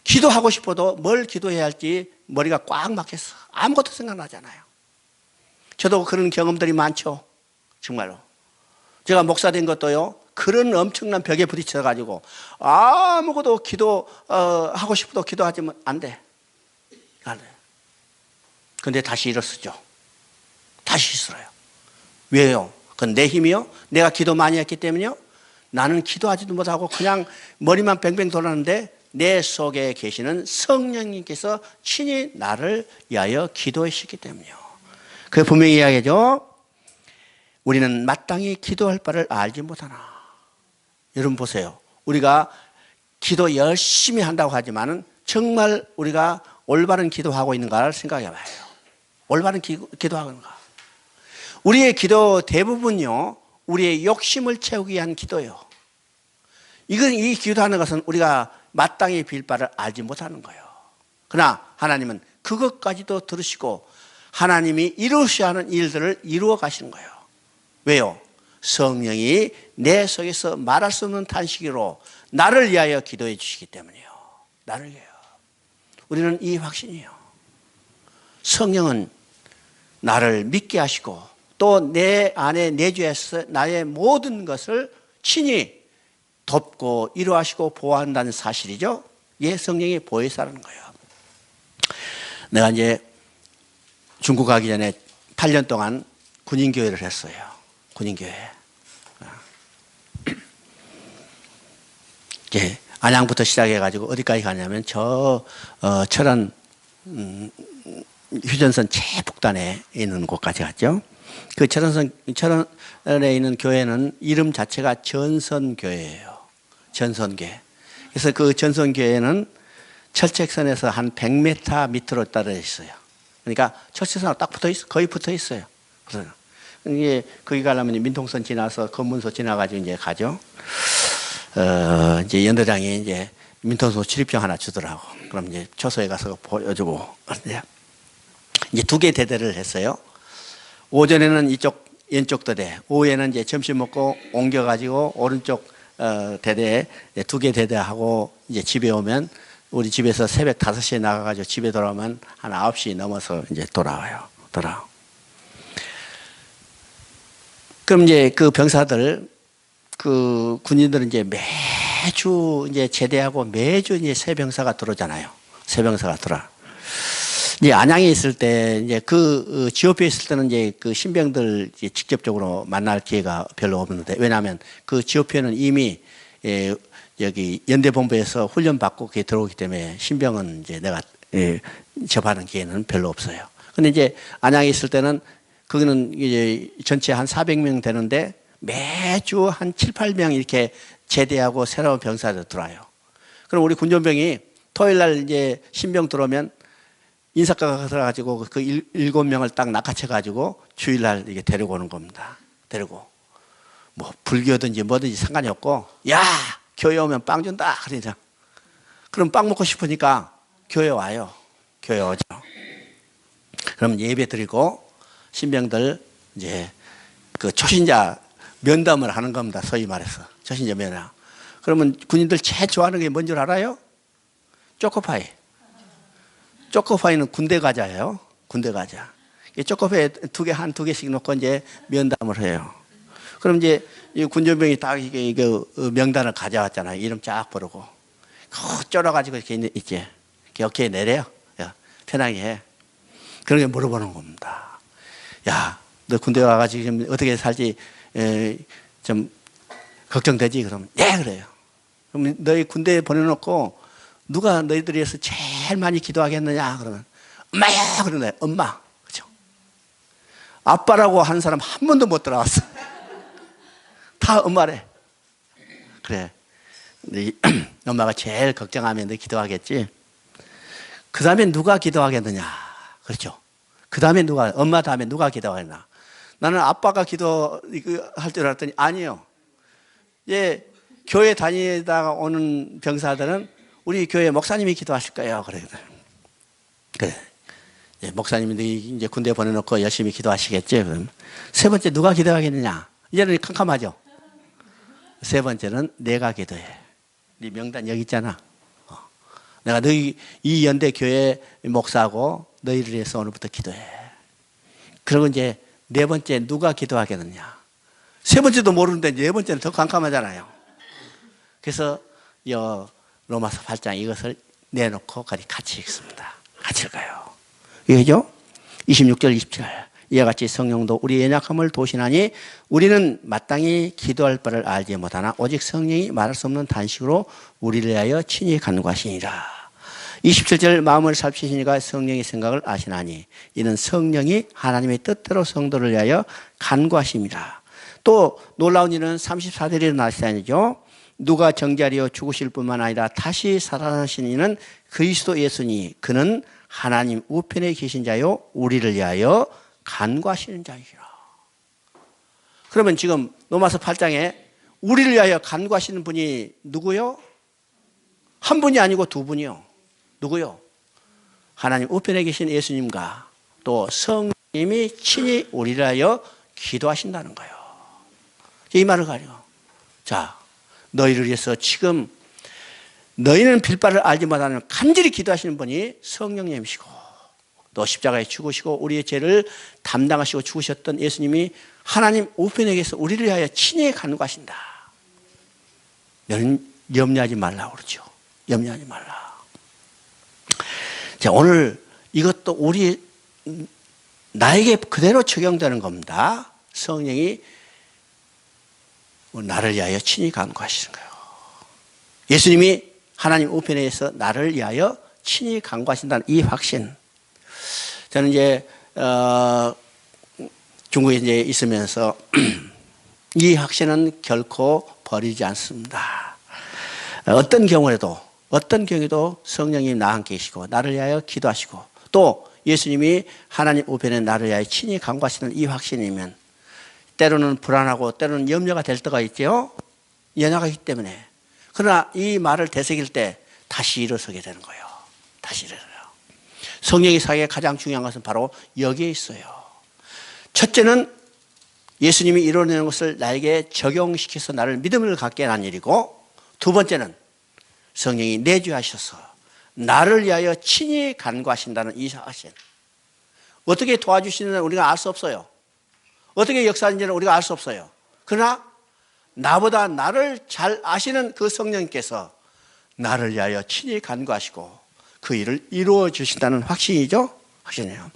기도하고 싶어도 뭘 기도해야 할지 머리가 꽉 막혔어. 아무것도 생각나잖아요. 저도 그런 경험들이 많죠. 정말로. 제가 목사 된 것도요, 그런 엄청난 벽에 부딪혀가지고 아무것도 하고 싶어도 기도하지만 안 돼. 안 돼. 근데 다시 일어서죠. 다시 쓰러요. 왜요? 그건 내 힘이요? 내가 기도 많이 했기 때문이요? 나는 기도하지도 못하고 그냥 머리만 뱅뱅 돌았는데 내 속에 계시는 성령님께서 친히 나를 위하여 기도해 주시기 때문이요. 그 분명히 이야기하죠. 우리는 마땅히 기도할 바를 알지 못하나. 여러분 보세요. 우리가 기도 열심히 한다고 하지만은 정말 우리가 올바른 기도하고 있는가를 생각해 봐요. 올바른 기도하는가. 우리의 기도 대부분요, 우리의 욕심을 채우기 위한 기도예요. 이 기도하는 것은 우리가 마땅히 빌 바를 알지 못하는 거예요. 그러나 하나님은 그것까지도 들으시고 하나님이 이루셔야 하는 일들을 이루어 가시는 거예요. 왜요? 성령이 내 속에서 말할 수 없는 탄식으로 나를 위하여 기도해 주시기 때문이에요. 나를 위하여. 우리는 이 확신이에요. 성령은 나를 믿게 하시고 또 내 안에 내주에서 나의 모든 것을 친히 돕고 이루하시고 보호한다는 사실이죠. 이게 성령의 보혜사라는 거예요. 내가 이제 중국 가기 전에 8년 동안 군인교회를 했어요. 군인교회. 이제 안양부터 시작해가지고 어디까지 가냐면 철원 휴전선 최북단에 있는 곳까지 갔죠. 그 철원에 있는 교회는 이름 자체가 전선교회예요. 전선교회. 그래서 그 전선교회는 철책선에서 한 100m 밑으로 떨어져 있어요. 그러니까 철책선하고 딱 붙어 있어, 거의 붙어 있어요. 그래서 이게 거기 가려면 민통선 지나서 검문소 지나가지고 이제 가죠. 이제 연대장이 이제 민통소 출입증 하나 주더라고. 그럼 이제 초소에 가서 보여주고 이제 2개 대대를 했어요. 오전에는 이쪽 왼쪽 대대, 오후에는 이제 점심 먹고 옮겨가지고 오른쪽 대대에 2개 대대하고 이제 집에 오면 우리 집에서 새벽 5시에 나가가지고 집에 돌아오면 한 9시 넘어서 이제 돌아와요. 그럼 이제 그 병사들, 그 군인들은 이제 매주 이제 제대하고 매주 이제 새 병사가 들어오잖아요. 새 병사가 들어. 이제 안양에 있을 때 이제 그 지오피에 있을 때는 이제 그 신병들 이제 직접적으로 만날 기회가 별로 없는데, 왜냐하면 그 지오피에는 이미 여기 연대본부에서 훈련 받고 그게 들어오기 때문에 신병은 이제 내가 접하는 기회는 별로 없어요. 근데 이제 안양에 있을 때는 거기는 이제 전체 한 400명 되는데 매주 한 7, 8명 이렇게 제대하고 새로운 병사들 들어와요. 그럼 우리 군전병이 토요일 날 이제 신병 들어오면 인사과가 들어가지고 그 7명을 딱 낚아채가지고 주일날 이게 데리고 오는 겁니다. 데리고. 뭐 불교든지 뭐든지 상관이 없고, 야! 교회 오면 빵 준다! 그러죠. 그럼 빵 먹고 싶으니까 교회 와요. 교회 오죠. 그럼 예배 드리고 신병들 이제 그 초신자 면담을 하는 겁니다. 소위 말해서. 초신자 면담. 그러면 군인들 제일 좋아하는 게 뭔 줄 알아요? 초코파이. 초코파이는 군대 과자예요. 군대 과자. 초코파이 한 두 개씩 놓고 이제 면담을 해요. 그럼 이제 이 군전병이 딱 이게 명단을 가져왔잖아요. 이름 쫙 부르고. 쫄아가지고 이렇게 있지. 어깨에 내려요. 야, 편하게 해. 그런 게 물어보는 겁니다. 야, 너 군대 와가지고 지금 어떻게 살지 좀 걱정되지? 그러면 네, 그래요. 그럼 너희 군대에 보내놓고 누가 너희들에서 제일 많이 기도하겠느냐? 그러면 엄마야! 그러네. 엄마. 그죠? 아빠라고 하는 사람 한 번도 못 들어왔어. 다 엄마래. 그래. 엄마가 제일 걱정하면 너 기도하겠지? 그 다음에 누가 기도하겠느냐? 그렇죠? 그 다음에 엄마 다음에 누가 기도하겠나? 나는 아빠가 기도할 줄 알았더니 아니요. 예, 교회 다니다가 오는 병사들은 우리 교회 목사님이 기도하실 거예요. 그래. 예, 목사님이 이제 군대 보내놓고 열심히 기도하시겠지. 그럼 세 번째 누가 기도하겠느냐? 이제는 캄캄하죠. 세 번째는 내가 기도해. 네 명단 여기 있잖아. 내가 너희 이 연대 교회 목사고 너희를 위해서 오늘부터 기도해. 그리고 이제 네 번째 누가 기도하겠느냐? 세 번째도 모르는데 네 번째는 더 깜깜하잖아요. 그래서 로마서 8장 이것을 내놓고 같이 읽습니다. 같이 읽어요. 이거죠? 26절 27절. 이와 같이 성령도 우리의 연약함을 도시나니 우리는 마땅히 기도할 바를 알지 못하나 오직 성령이 말할 수 없는 단식으로 우리를 위하여 친히 간구하시니라. 27절 마음을 살피시니까 성령의 생각을 아시나니 이는 성령이 하나님의 뜻대로 성도를 위하여 간구하십니다. 또 놀라운 일은 34절에 일어나시다니죠. 누가 정자리요 죽으실 뿐만 아니라 다시 살아나신 이는 그리스도 예수니 그는 하나님 우편에 계신 자요 우리를 위하여 간구하시는 자이시라. 그러면 지금 로마서 8장에 우리를 위하여 간구하시는 분이 누구요? 한 분이 아니고 두 분이요. 누구요? 하나님 우편에 계신 예수님과 또 성령님이 친히 우리를 위하여 기도하신다는 거예요. 이 말을 가지고 자, 너희를 위해서 지금 너희는 빌바를 알지 못하는 간절히 기도하시는 분이 성령님이시고 또 십자가에 죽으시고 우리의 죄를 담당하시고 죽으셨던 예수님이 하나님 우편에 계서 우리를 위하여 친히 간구하신다. 너는 염려하지 말라고 그러죠. 염려하지 말라. 자, 오늘 이것도 나에게 그대로 적용되는 겁니다. 성령이 나를 위하여 친히 간구하시는 거예요. 예수님이 하나님 우편에서 나를 위하여 친히 간구하신다는 이 확신. 저는 이제 중국에 이제 있으면서 이 확신은 결코 버리지 않습니다. 어떤 경우에도 성령님이 나와 함께 계시고 나를 위하여 기도하시고 또 예수님이 하나님 우편에 나를 위하여 친히 간구하시는 이 확신이면 때로는 불안하고 때로는 염려가 될 때가 있죠. 연약하기 때문에. 그러나 이 말을 되새길 때 다시 일어서게 되는 거예요. 다시 일어서요. 성령의 사역에 가장 중요한 것은 바로 여기에 있어요. 첫째는 예수님이 이루어내는 것을 나에게 적용시켜서 나를 믿음을 갖게 한 일이고 두 번째는 성령이 내주하셔서 나를 위하여 친히 간구하신다는 이 사실. 어떻게 도와주시는지는 우리가 알 수 없어요. 어떻게 역사하는지는 우리가 알 수 없어요. 그러나 나보다 나를 잘 아시는 그 성령님께서 나를 위하여 친히 간구하시고 그 일을 이루어 주신다는 확신이죠. 확신이에요.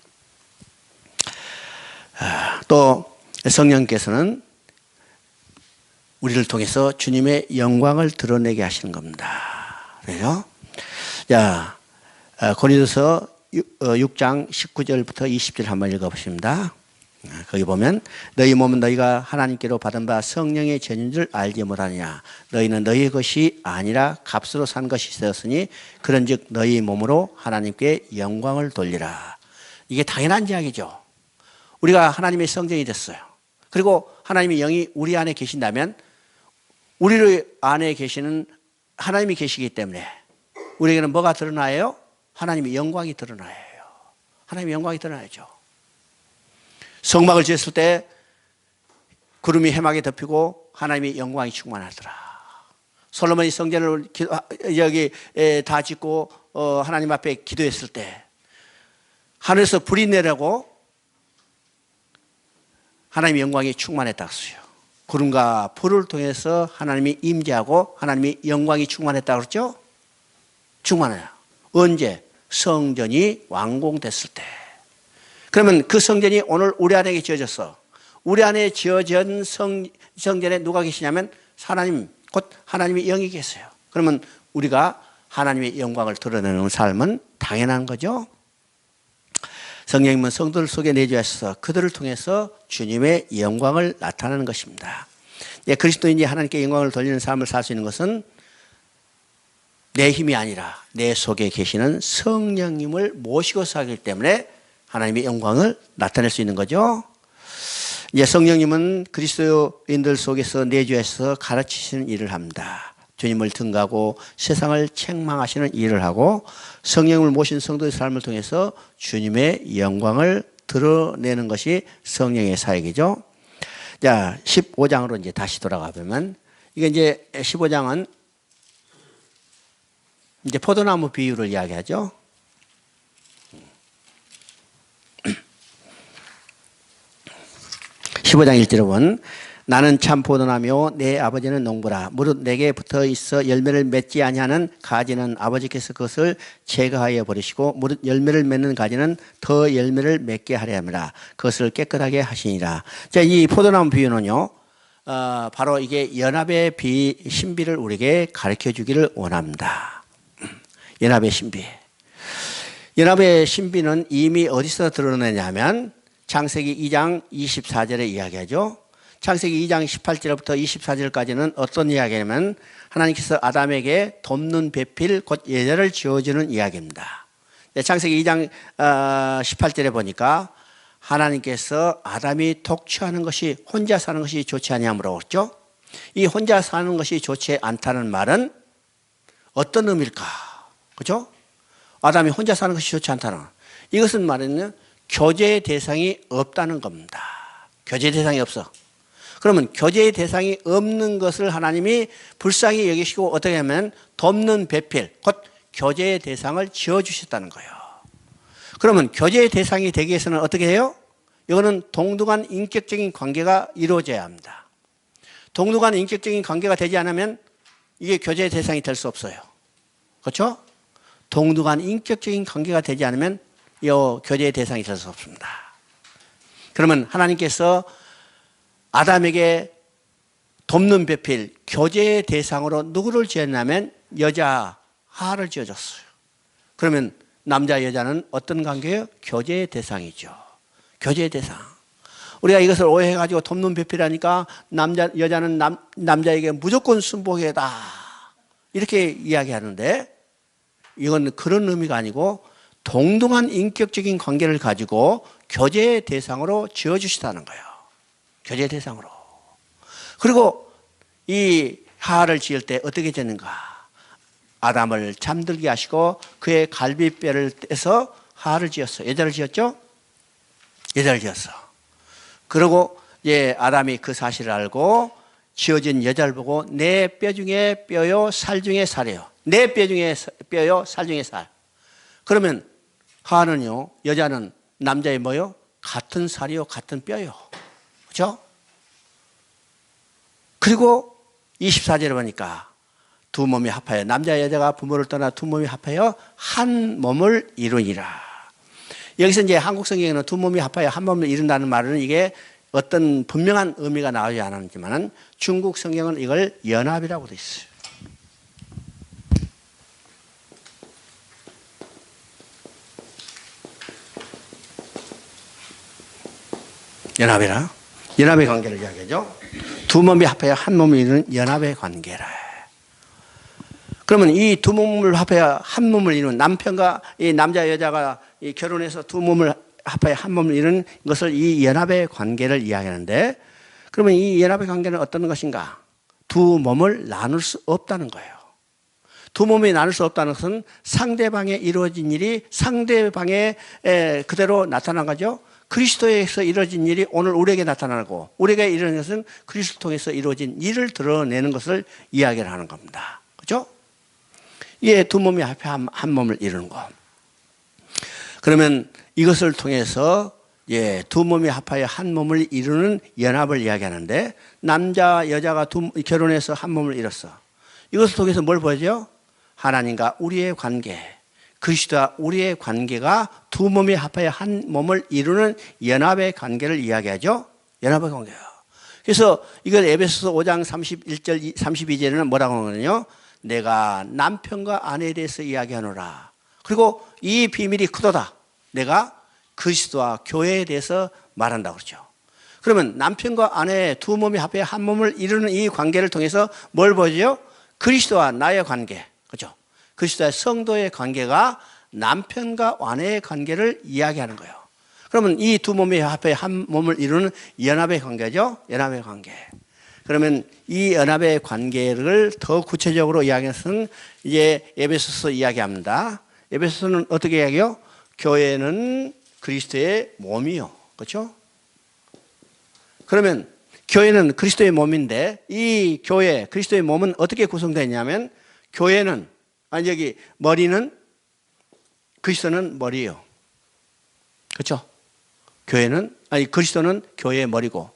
또 성령께서는 우리를 통해서 주님의 영광을 드러내게 하시는 겁니다. 그래요? 자, 고린도서 6장 19절부터 20절 한번 읽어보십니다. 거기 보면 너희 몸은 너희가 하나님께로 받은 바 성령의 전인 줄 알지 못하느냐. 너희는 너희의 것이 아니라 값으로 산 것이 되었으니 그런즉 너희 몸으로 하나님께 영광을 돌리라. 이게 당연한 이야기죠. 우리가 하나님의 성전이 됐어요. 그리고 하나님의 영이 우리 안에 계신다면 우리 안에 계시는 하나님이 계시기 때문에 우리에게는 뭐가 드러나요? 하나님의 영광이 드러나요. 하나님의 영광이 드러나죠. 성막을 지었을 때 구름이 해막에 덮이고 하나님의 영광이 충만하더라. 솔로몬이 성전을 여기 다 짓고 하나님 앞에 기도했을 때 하늘에서 불이 내려고 하나님의 영광이 충만했다고 했어요. 구름과 불을 통해서 하나님이 임재하고 하나님의 영광이 충만했다고 그랬죠? 충만해요. 언제? 성전이 완공됐을 때. 그러면 그 성전이 오늘 우리 안에 지어졌어. 우리 안에 지어진 성전에 누가 계시냐면 하나님, 곧 하나님의 영이 계세요. 그러면 우리가 하나님의 영광을 드러내는 삶은 당연한 거죠. 성령님은 성도들 속에 내주하셔서 그들을 통해서 주님의 영광을 나타내는 것입니다. 그리스도인이 하나님께 영광을 돌리는 삶을 살 수 있는 것은 내 힘이 아니라 내 속에 계시는 성령님을 모시고 살기 때문에 하나님의 영광을 나타낼 수 있는 거죠. 이제 성령님은 그리스도인들 속에서 내주하셔서 가르치시는 일을 합니다. 주님을 등가고 세상을 책망하시는 일을 하고 성령을 모신 성도의 삶을 통해서 주님의 영광을 드러내는 것이 성령의 사역이죠. 자, 15장으로 이제 다시 돌아가 보면 이게 이제 15장은 이제 포도나무 비유를 이야기하죠. 15장 1절에 보면 나는 참 포도나무요 내 아버지는 농부라. 무릇 내게 붙어 있어 열매를 맺지 아니하는 가지는 아버지께서 그것을 제거하여 버리시고 무릇 열매를 맺는 가지는 더 열매를 맺게 하려 함이라. 그것을 깨끗하게 하시니라. 자, 이 포도나무 비유는요, 바로 이게 연합의 신비를 우리에게 가르쳐 주기를 원합니다. 연합의 신비. 연합의 신비는 이미 어디서 드러내냐면 창세기 2장 24절에 이야기하죠. 창세기 2장 18절부터 24절까지는 어떤 이야기냐면 하나님께서 아담에게 돕는 배필 곧 여자를 지어주는 이야기입니다. 창세기 2장 18절에 보니까 하나님께서 아담이 독처하는 것이 혼자 사는 것이 좋지 아니하므로 그랬죠. 이 혼자 사는 것이 좋지 않다는 말은 어떤 의미일까? 그렇죠? 아담이 혼자 사는 것이 좋지 않다는 이것은 말하는 교제의 대상이 없다는 겁니다. 교제의 대상이 없어. 그러면 교제의 대상이 없는 것을 하나님이 불쌍히 여기시고 어떻게 하면 돕는 배필 곧 교제의 대상을 지어주셨다는 거예요. 그러면 교제의 대상이 되기 위해서는 어떻게 해요? 이거는 동등한 인격적인 관계가 이루어져야 합니다. 동등한 인격적인 관계가 되지 않으면 이게 교제의 대상이 될 수 없어요. 그렇죠? 동등한 인격적인 관계가 되지 않으면 이 교제의 대상이 될 수 없습니다. 그러면 하나님께서 아담에게 돕는 배필, 교제의 대상으로 누구를 지었냐면 여자 하와를 지어줬어요. 그러면 남자 여자는 어떤 관계예요? 교제의 대상이죠. 교제의 대상. 우리가 이것을 오해해가지고 돕는 배필하니까 여자는 남자에게 무조건 순복이다 이렇게 이야기하는데 이건 그런 의미가 아니고 동등한 인격적인 관계를 가지고 교제의 대상으로 지어주시다는 거예요. 교제의 대상으로. 그리고 이 하와를 지을 때 어떻게 되는가? 아담을 잠들게 하시고 그의 갈비뼈를 떼서 하와를 지었어요. 여자를 지었죠? 여자를 지었어. 그리고 아담이 그 사실을 알고 지어진 여자를 보고 내 뼈 중에 뼈요 살 중에 살이요. 내 뼈 중에 뼈요 살 중에 살. 그러면 하와는요, 여자는 남자의 뭐요? 같은 살이요, 같은 뼈요. 그렇죠? 그리고 24절에 보니까 두 몸이 합하여 남자 여자가 부모를 떠나 두 몸이 합하여 한 몸을 이루니라. 여기서 이제 한국 성경에는 두 몸이 합하여 한 몸을 이룬다는 말은 이게 어떤 분명한 의미가 나오지 않았지만은 중국 성경은 이걸 연합이라고 되어 있어요. 연합의 관계를 이야기하죠. 두 몸이 합하여 한 몸을 이루는 연합의 관계라. 그러면 이 두 몸을 합하여 한 몸을 이루는 남편과 이 남자 여자가 이 결혼해서 두 몸을 합하여 한 몸을 이루는 것을 이 연합의 관계를 이야기하는데 그러면 이 연합의 관계는 어떤 것인가? 두 몸을 나눌 수 없다는 거예요. 두 몸이 나눌 수 없다는 것은 상대방에 이루어진 일이 상대방에 그대로 나타난 거죠. 그리스도에서 이루어진 일이 오늘 우리에게 나타나고 우리에게 이루어진 것은 그리스도 통해서 이루어진 일을 드러내는 것을 이야기를 하는 겁니다. 그렇죠? 이게 두 몸이 합해 한 몸을 이루는 거. 그러면 이것을 통해서 두 몸이 합하여 한 몸을 이루는 연합을 이야기하는데 남자 여자가 결혼해서 한 몸을 이뤘어. 이것을 통해서 뭘 보여줘요? 하나님과 우리의 관계, 그리스도와 우리의 관계가 두 몸이 합하여 한 몸을 이루는 연합의 관계를 이야기하죠. 연합의 관계요. 그래서 이걸 에베소서 5장 31절 32절에는 뭐라고 하느냐요? 내가 남편과 아내에 대해서 이야기하노라. 그리고 이 비밀이 크도다. 내가 그리스도와 교회에 대해서 말한다고 그러죠. 그러면 남편과 아내의 두 몸이 합해 한 몸을 이루는 이 관계를 통해서 뭘 보여줘요? 그리스도와 나의 관계. 그렇죠? 그리스도와 성도의 관계가 남편과 아내의 관계를 이야기하는 거예요. 그러면 이 두 몸이 합해 한 몸을 이루는 연합의 관계죠. 연합의 관계. 그러면 이 연합의 관계를 더 구체적으로 이야기해서는 이제 에베소서 이야기합니다. 에베소서는 어떻게 이야기해요? 교회는 그리스도의 몸이요. 그렇죠? 그러면 교회는 그리스도의 몸인데 이 교회, 그리스도의 몸은 어떻게 구성되어 있냐면 교회는, 여기 머리는 그리스도는 머리예요. 그렇죠? 교회는, 그리스도는 교회의 머리고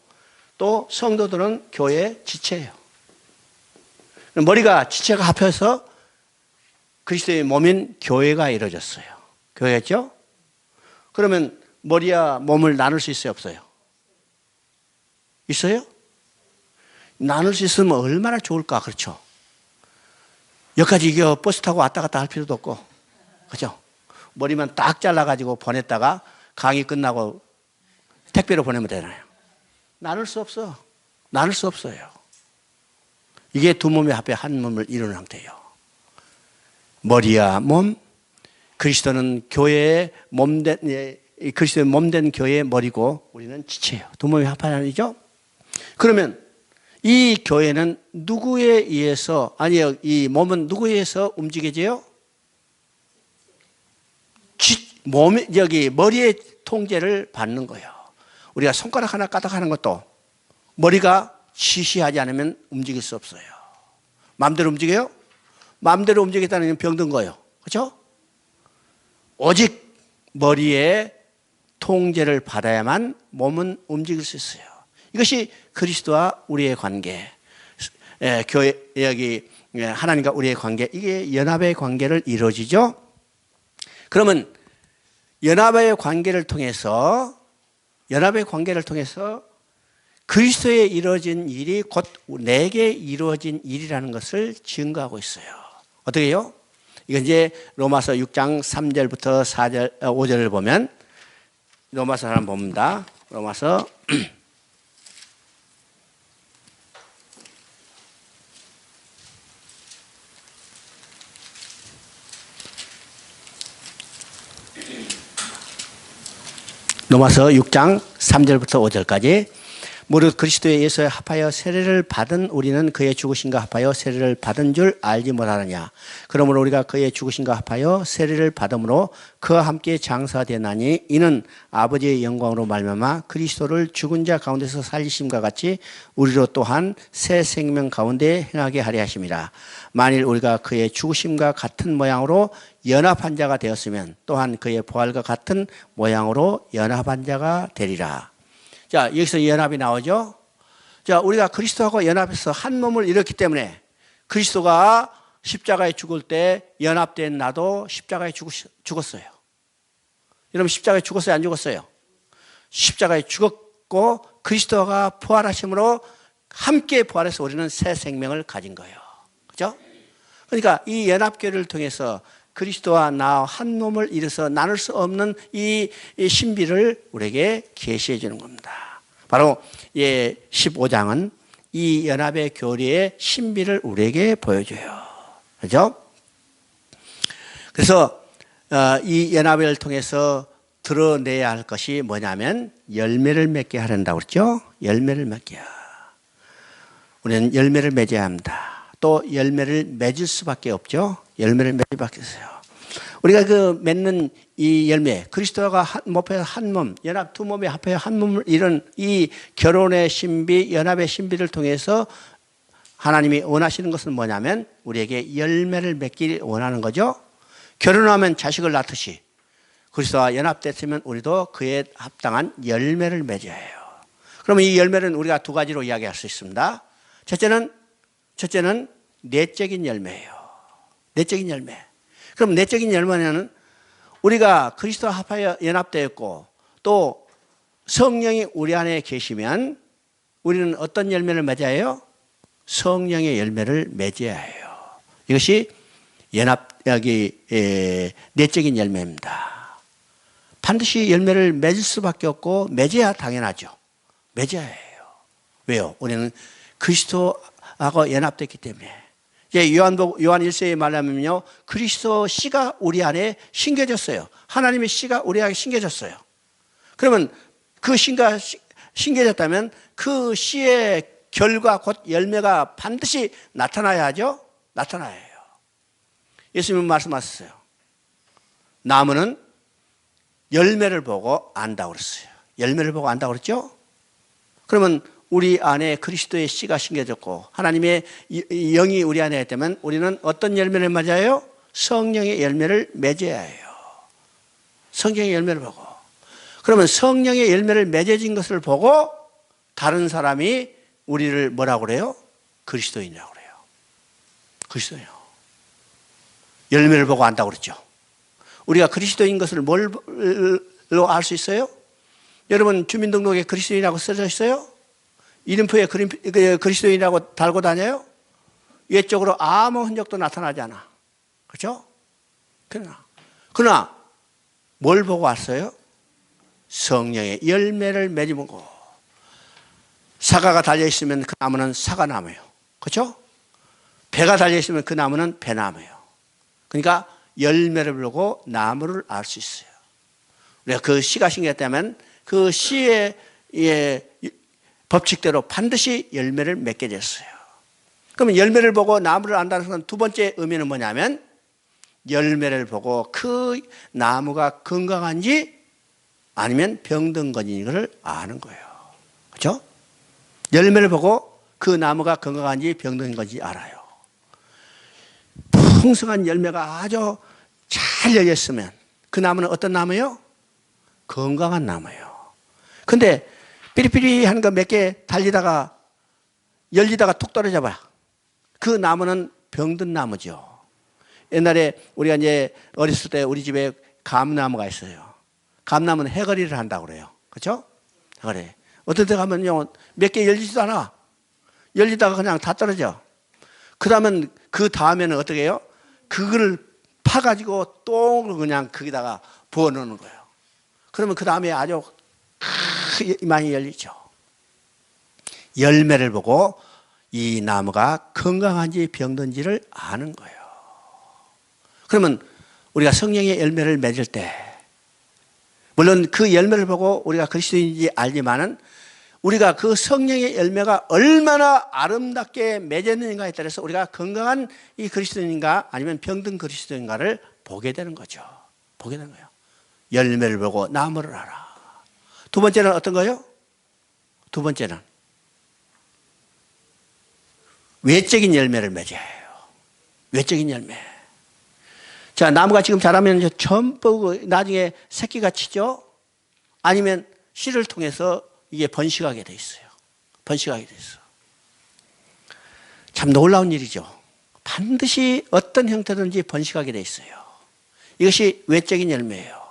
또 성도들은 교회의 지체예요. 머리가 지체가 합해서 그리스도의 몸인 교회가 이루어졌어요. 교회겠죠? 그러면 머리와 몸을 나눌 수 있어요, 없어요? 있어요? 나눌 수 있으면 얼마나 좋을까, 그렇죠? 여기까지 버스 타고 왔다 갔다 할 필요도 없고, 그렇죠? 머리만 딱 잘라가지고 보냈다가 강의 끝나고 택배로 보내면 되잖아요. 나눌 수 없어. 나눌 수 없어요. 이게 두 몸이 합해 한 몸을 이루는 상태예요. 머리야 몸, 그리스도는 교회의 몸된, 그리스도의 몸된 교회의 머리고 우리는 지체예요. 두 몸이 합한 아니죠? 그러면 이 교회는 누구에 의해서, 아니요, 이 몸은 누구에 의해서 움직여져요? 여기 머리의 통제를 받는 거예요. 우리가 손가락 하나 까딱하는 것도 머리가 지시하지 않으면 움직일 수 없어요. 마음대로 움직여요? 마음대로 움직였다는 건 병든 거예요. 그렇죠? 오직 머리의 통제를 받아야만 몸은 움직일 수 있어요. 이것이 그리스도와 우리의 관계, 교회, 여기 하나님과 우리의 관계, 이게 연합의 관계를 이루어지죠. 그러면 연합의 관계를 통해서 그리스도에 이루어진 일이 곧 내게 이루어진 일이라는 것을 증거하고 있어요. 어떻게 해요? 이건 이제 로마서 6장 3절부터 4절, 5절을 보면, 로마서 한번 봅니다. 로마서 로마서 6장 3절부터 5절까지. 무릇 그리스도의 예수에 합하여 세례를 받은 우리는 그의 죽으심과 합하여 세례를 받은 줄 알지 못하느냐. 그러므로 우리가 그의 죽으심과 합하여 세례를 받음으로 그와 함께 장사되나니 이는 아버지의 영광으로 말미암아 그리스도를 죽은 자 가운데서 살리심과 같이 우리로 또한 새 생명 가운데 행하게 하려 하심이라. 만일 우리가 그의 죽으심과 같은 모양으로 연합한 자가 되었으면 또한 그의 부활과 같은 모양으로 연합한 자가 되리라. 자, 여기서 연합이 나오죠. 자, 우리가 그리스도하고 연합해서 한 몸을 이뤘기 때문에 그리스도가 십자가에 죽을 때 연합된 나도 십자가에 죽었어요. 여러분, 십자가에 죽었어요? 안 죽었어요? 십자가에 죽었고 그리스도가 부활하심으로 함께 부활해서 우리는 새 생명을 가진 거예요. 그죠? 그러니까 이 연합교회를 통해서 그리스도와 나 한 몸을 이뤄서 나눌 수 없는 이 신비를 우리에게 계시해 주는 겁니다. 바로 15장은 이 연합의 교리의 신비를 우리에게 보여줘요. 그렇죠? 그래서 이 연합을 통해서 드러내야 할 것이 뭐냐면 열매를 맺게 하란다고 그랬죠? 열매를 맺게. 우리는 열매를 맺어야 합니다. 또 열매를 맺을 수밖에 없죠. 열매를 맺을 수밖에 없어요. 우리가 그 맺는 이 열매, 그리스도가 목표에서 한 몸, 연합 두 몸이 합해서 한 몸을 이룬 이 결혼의 신비, 연합의 신비를 통해서 하나님이 원하시는 것은 뭐냐면 우리에게 열매를 맺기를 원하는 거죠. 결혼하면 자식을 낳듯이 그리스도와 연합됐으면 우리도 그에 합당한 열매를 맺어야 해요. 그러면 이 열매는 우리가 두 가지로 이야기할 수 있습니다. 첫째는 내적인 열매예요. 내적인 열매. 그럼 내적인 열매는 우리가 그리스도와 합하여 연합되었고 또 성령이 우리 안에 계시면 우리는 어떤 열매를 맺어야 해요? 성령의 열매를 맺어야 해요. 이것이 내적인 열매입니다. 반드시 열매를 맺을 수밖에 없고 맺어야 당연하죠. 맺어야 해요. 왜요? 우리는 그리스도하고 연합됐기 때문에. 요한 1세에 말하면요, 그리스도 씨가 우리 안에 심겨졌어요. 하나님의 씨가 우리 안에 심겨졌어요. 그러면 그 씨가 심겨졌다면 그 씨의 결과 곧 열매가 반드시 나타나야 하죠. 나타나야 해요. 예수님은 말씀하셨어요. 나무는 열매를 보고 안다고 그랬어요. 열매를 보고 안다고 그랬죠. 그러면 우리 안에 그리스도의 씨가 심겨졌고 하나님의 영이 우리 안에 있다면 우리는 어떤 열매를 맞아요? 성령의 열매를 맺어야 해요. 성령의 열매를 보고. 그러면 성령의 열매를 맺어진 것을 보고 다른 사람이 우리를 뭐라고 그래요? 그리스도인이라고 그래요. 그리스도인. 열매를 보고 안다고 그랬죠. 우리가 그리스도인 것을 뭘로 알 수 있어요? 여러분 주민등록에 그리스도인이라고 써져 있어요? 이름표에 그리스도인이라고 달고 다녀요? 외적으로 아무 흔적도 나타나지 않아. 그렇죠? 그러나 뭘 보고 왔어요? 성령의 열매를 맺으고. 사과가 달려있으면 그 나무는 사과나무예요. 그렇죠? 배가 달려있으면 그 나무는 배나무예요. 그러니까 열매를 보고 나무를 알 수 있어요. 우리가 그 씨가 심겼다면 그 씨의 법칙대로 반드시 열매를 맺게 됐어요. 그러면 열매를 보고 나무를 안다는 것은 두 번째 의미는 뭐냐면 열매를 보고 그 나무가 건강한지 아니면 병든 건지를 아는 거예요. 그렇죠? 열매를 보고 그 나무가 건강한지 병든 건지 알아요. 풍성한 열매가 아주 잘 열렸으면 그 나무는 어떤 나무예요? 건강한 나무예요. 근데 삐리삐리한 거 몇 개 달리다가 열리다가 툭 떨어져 봐. 그 나무는 병든 나무죠. 옛날에 우리가 이제 어렸을 때 우리 집에 감나무가 있어요. 감나무는 해거리를 한다고 그래요. 그렇죠? 해거리. 어떤 데 가면요, 몇 개 열리지도 않아. 열리다가 그냥 다 떨어져. 그 다음에는 어떻게 해요? 그거를 파가지고 똥을 그냥 거기다가 부어 넣는 거예요. 그러면 그 다음에 아주 많이 열리죠. 열매를 보고 이 나무가 건강한지 병든지를 아는 거예요. 그러면 우리가 성령의 열매를 맺을 때, 물론 그 열매를 보고 우리가 그리스도인지 알지만은 우리가 그 성령의 열매가 얼마나 아름답게 맺었는가에 따라서 우리가 건강한 이 그리스도인가 아니면 병든 그리스도인가를 보게 되는 거죠. 보게 되는 거예요. 열매를 보고 나무를 알아. 두 번째는 어떤 거예요? 두 번째는 외적인 열매를 맺어요. 외적인 열매. 자, 나무가 지금 자라면 전부 나중에 새끼가 치죠? 아니면 씨를 통해서 이게 번식하게 돼 있어요. 번식하게 돼 있어. 참 놀라운 일이죠. 반드시 어떤 형태든지 번식하게 돼 있어요. 이것이 외적인 열매예요.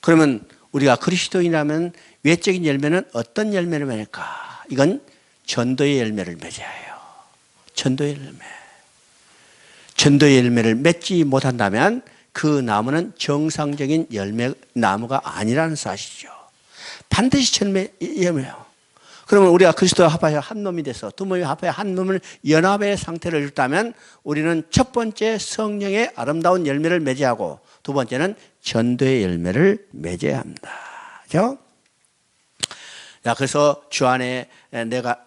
그러면 우리가 그리스도인이라면 외적인 열매는 어떤 열매를 맺을까? 이건 전도의 열매를 맺어야 해요. 전도의 열매. 전도의 열매를 맺지 못한다면 그 나무는 정상적인 나무가 아니라는 사실이죠. 반드시 열매예요. 그러면 우리가 그리스도와 합하여 한 놈이 돼서 두 몸이 합하여 한 놈을 연합의 상태를 이뤘다면 우리는 첫 번째 성령의 아름다운 열매를 맺어야 하고 두 번째는 전도의 열매를 맺어야 합니다. 그렇죠? 자, 그래서 주 안에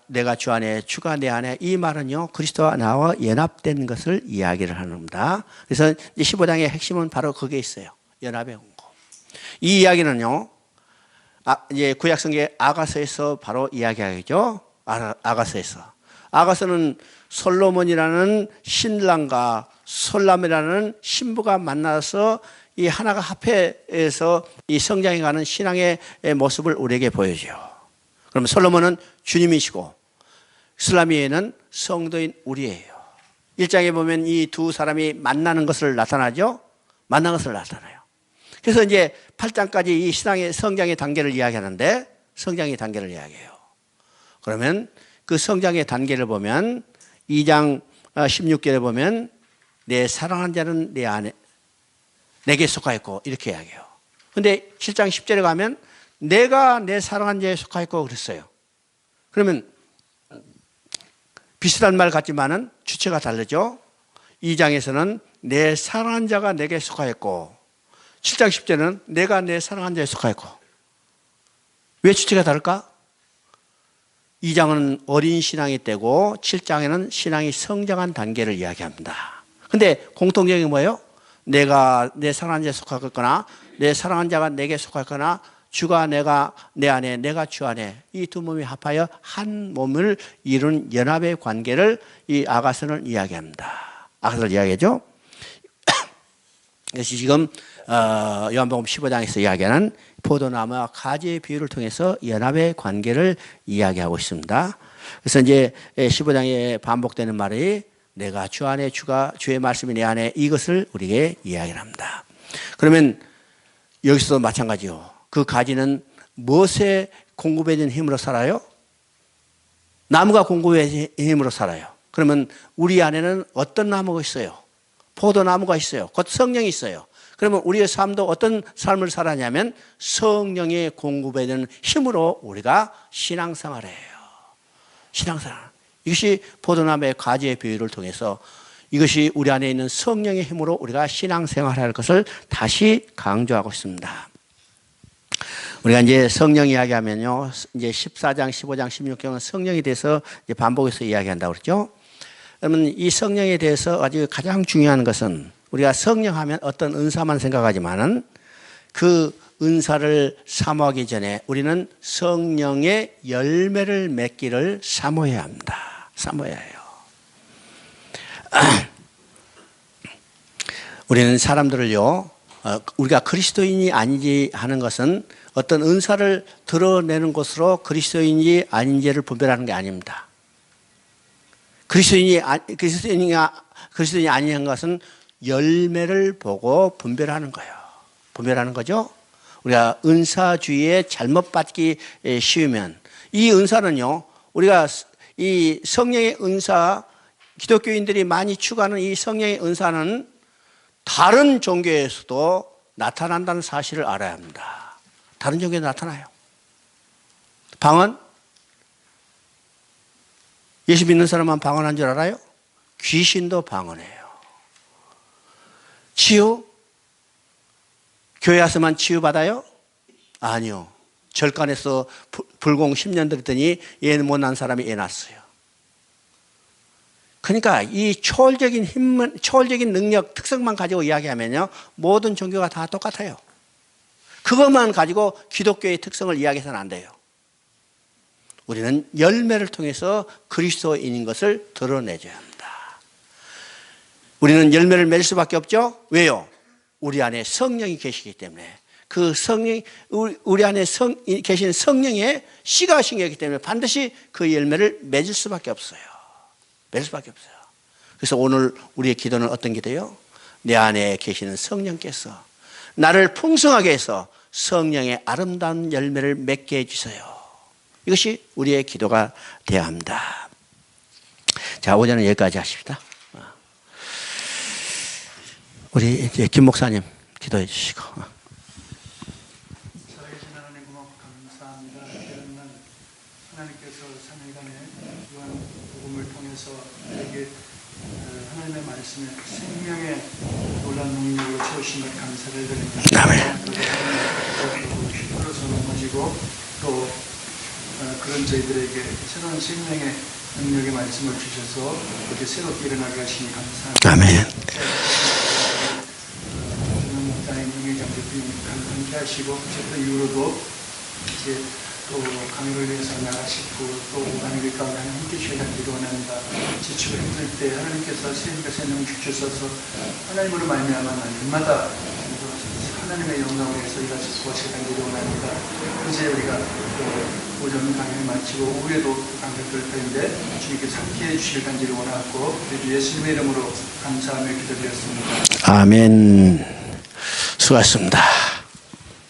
내가 주 안에 주가 내 안에 이 말은요 그리스도와 나와 연합된 것을 이야기를 하는 겁니다. 그래서 15장의 핵심은 바로 거기에 있어요. 연합의 공고. 이 이야기는요 이제 구약성경 아가서에서 바로 이야기하겠죠. 아가서에서. 아가서는 솔로몬이라는 신랑과 솔람이라는 신부가 만나서 이 하나가 합해서 이 성장해 가는 신앙의 모습을 우리에게 보여줘요. 그러면 솔로몬은 주님이시고 솔라미에는 성도인 우리예요. 1장에 보면 이 두 사람이 만나는 것을 나타나죠. 만나는 것을 나타나요. 그래서 이제 8장까지 이 신앙의 성장의 단계를 이야기하는데 성장의 단계를 이야기해요. 그러면 그 성장의 단계를 보면 2장 16절에 보면 내 사랑하는 자는 내 안에 내게 속하였고 이렇게 이야기해요. 근데 7장 10절에 가면 내가 내 사랑하는 자에 속하였고 그랬어요. 그러면 비슷한 말 같지만은 주체가 다르죠. 2장에서는 내 사랑하는 자가 내게 속하였고 7장 10절은 내가 내 사랑하는 자에 속하였고. 왜 주체가 다를까? 2장은 어린 신앙이 때고 7장에는 신앙이 성장한 단계를 이야기합니다. 근데 공통적인 게 뭐예요? 내가 내 사랑하는 자에 속하였거나 내 사랑하는 자가 내게 속하였거나 주가 내가 내 안에 내가 주 안에 이 두 몸이 합하여 한 몸을 이룬 연합의 관계를 이 아가서는 이야기합니다. 아가서를 이야기하죠. 그래서 지금 요한복음 15장에서 이야기하는 포도나무와 가지의 비유를 통해서 연합의 관계를 이야기하고 있습니다. 그래서 이제 15장에 반복되는 말이 내가 주 안에 주가 주의 말씀이 내 안에 이것을 우리에게 이야기를 합니다. 그러면 여기서도 마찬가지요. 그 가지는 무엇에 공급해진 힘으로 살아요? 나무가 공급해진 힘으로 살아요. 그러면 우리 안에는 어떤 나무가 있어요? 포도나무가 있어요. 곧 성령이 있어요. 그러면 우리의 삶도 어떤 삶을 살았냐면 성령의 공급되는 힘으로 우리가 신앙생활을 해요. 신앙생활. 이것이 포도나무의 가지의 비유를 통해서 이것이 우리 안에 있는 성령의 힘으로 우리가 신앙생활할 것을 다시 강조하고 있습니다. 우리가 이제 성령 이야기하면요, 이제 14장, 15장, 16장은 성령에 대해서 이제 반복해서 이야기한다고 그랬죠. 그러면 이 성령에 대해서 아주 가장 중요한 것은 우리가 성령 하면 어떤 은사만 생각하지만은 그 은사를 사모하기 전에 우리는 성령의 열매를 맺기를 사모해야 합니다. 사모해야 해요. 우리는 사람들을요, 우리가 그리스도인이 아닌지 하는 것은 어떤 은사를 드러내는 것으로 그리스도인이 아닌지를 분별하는 게 아닙니다. 그리스도인이 아닌 것은 열매를 보고 분별하는 거예요. 분별하는 거죠. 우리가 은사주의에 잘못 받기 쉬우면 이 은사는요, 우리가 이 성령의 은사, 기독교인들이 많이 추구하는 이 성령의 은사는 다른 종교에서도 나타난다는 사실을 알아야 합니다. 다른 종교에 나타나요. 방언? 예수 믿는 사람만 방언한 줄 알아요? 귀신도 방언해요. 치유? 교회 와서만 치유받아요? 아니요. 절간에서 불공 10년 들었더니 얘는 못난 사람이 애 낳았어요. 그러니까 이 초월적인 힘, 초월적인 능력, 특성만 가지고 이야기하면요, 모든 종교가 다 똑같아요. 그것만 가지고 기독교의 특성을 이야기해서는 안 돼요. 우리는 열매를 통해서 그리스도인인 것을 드러내줘야 합니다. 우리는 열매를 맺을 수밖에 없죠? 왜요? 우리 안에 성령이 계시기 때문에. 그 성령, 우리 안에 계신 성령의 씨가 신기하기 때문에 반드시 그 열매를 맺을 수밖에 없어요. 맺을 수밖에 없어요. 그래서 오늘 우리의 기도는 어떤 기도예요? 내 안에 계시는 성령께서 나를 풍성하게 해서 성령의 아름다운 열매를 맺게 해주세요. 이것이 우리의 기도가 되어야 합니다. 자, 오전은 여기까지 하십시다. 우리 이제 김 목사님 기도해 주시고. 살아계신 하나님 고맙고 감사합니다. 때로는 하나님께서 3일간의 요한 복음을 통해서 우리에게 하나님의 말씀에 생명의 놀라운 능력으로 채우신 것 감사를 드립니다. 아멘. 휘둘러서 넘어지고 또 그런 저희들에게 새로운 생명의 능력의 말씀을 주셔서 이렇게 새롭게 일어나게 하시니 감사합니다. 아멘. 목사님, 임의장 대표님 함께 하시고 어쨌든 이후로도 이제 또 강의를 위해서 나가시고 또 강의를 가운데 함께 주셔야기를 원합니다. 지치고 힘들 때 하나님께서 세임과 생명을 주셔서 하나님으로 말미암아 날마다 하나님의 영광을 위해서 이같이 도와주시기를 원합니다. 이제 우리가 오전 강의를 마치고 오후에도 강의를 들 텐데 주님께 함께해 주실 간지를 원하고 예수님의 이름으로 감사하며 기도드렸습니다. 아멘. 수고하셨습니다.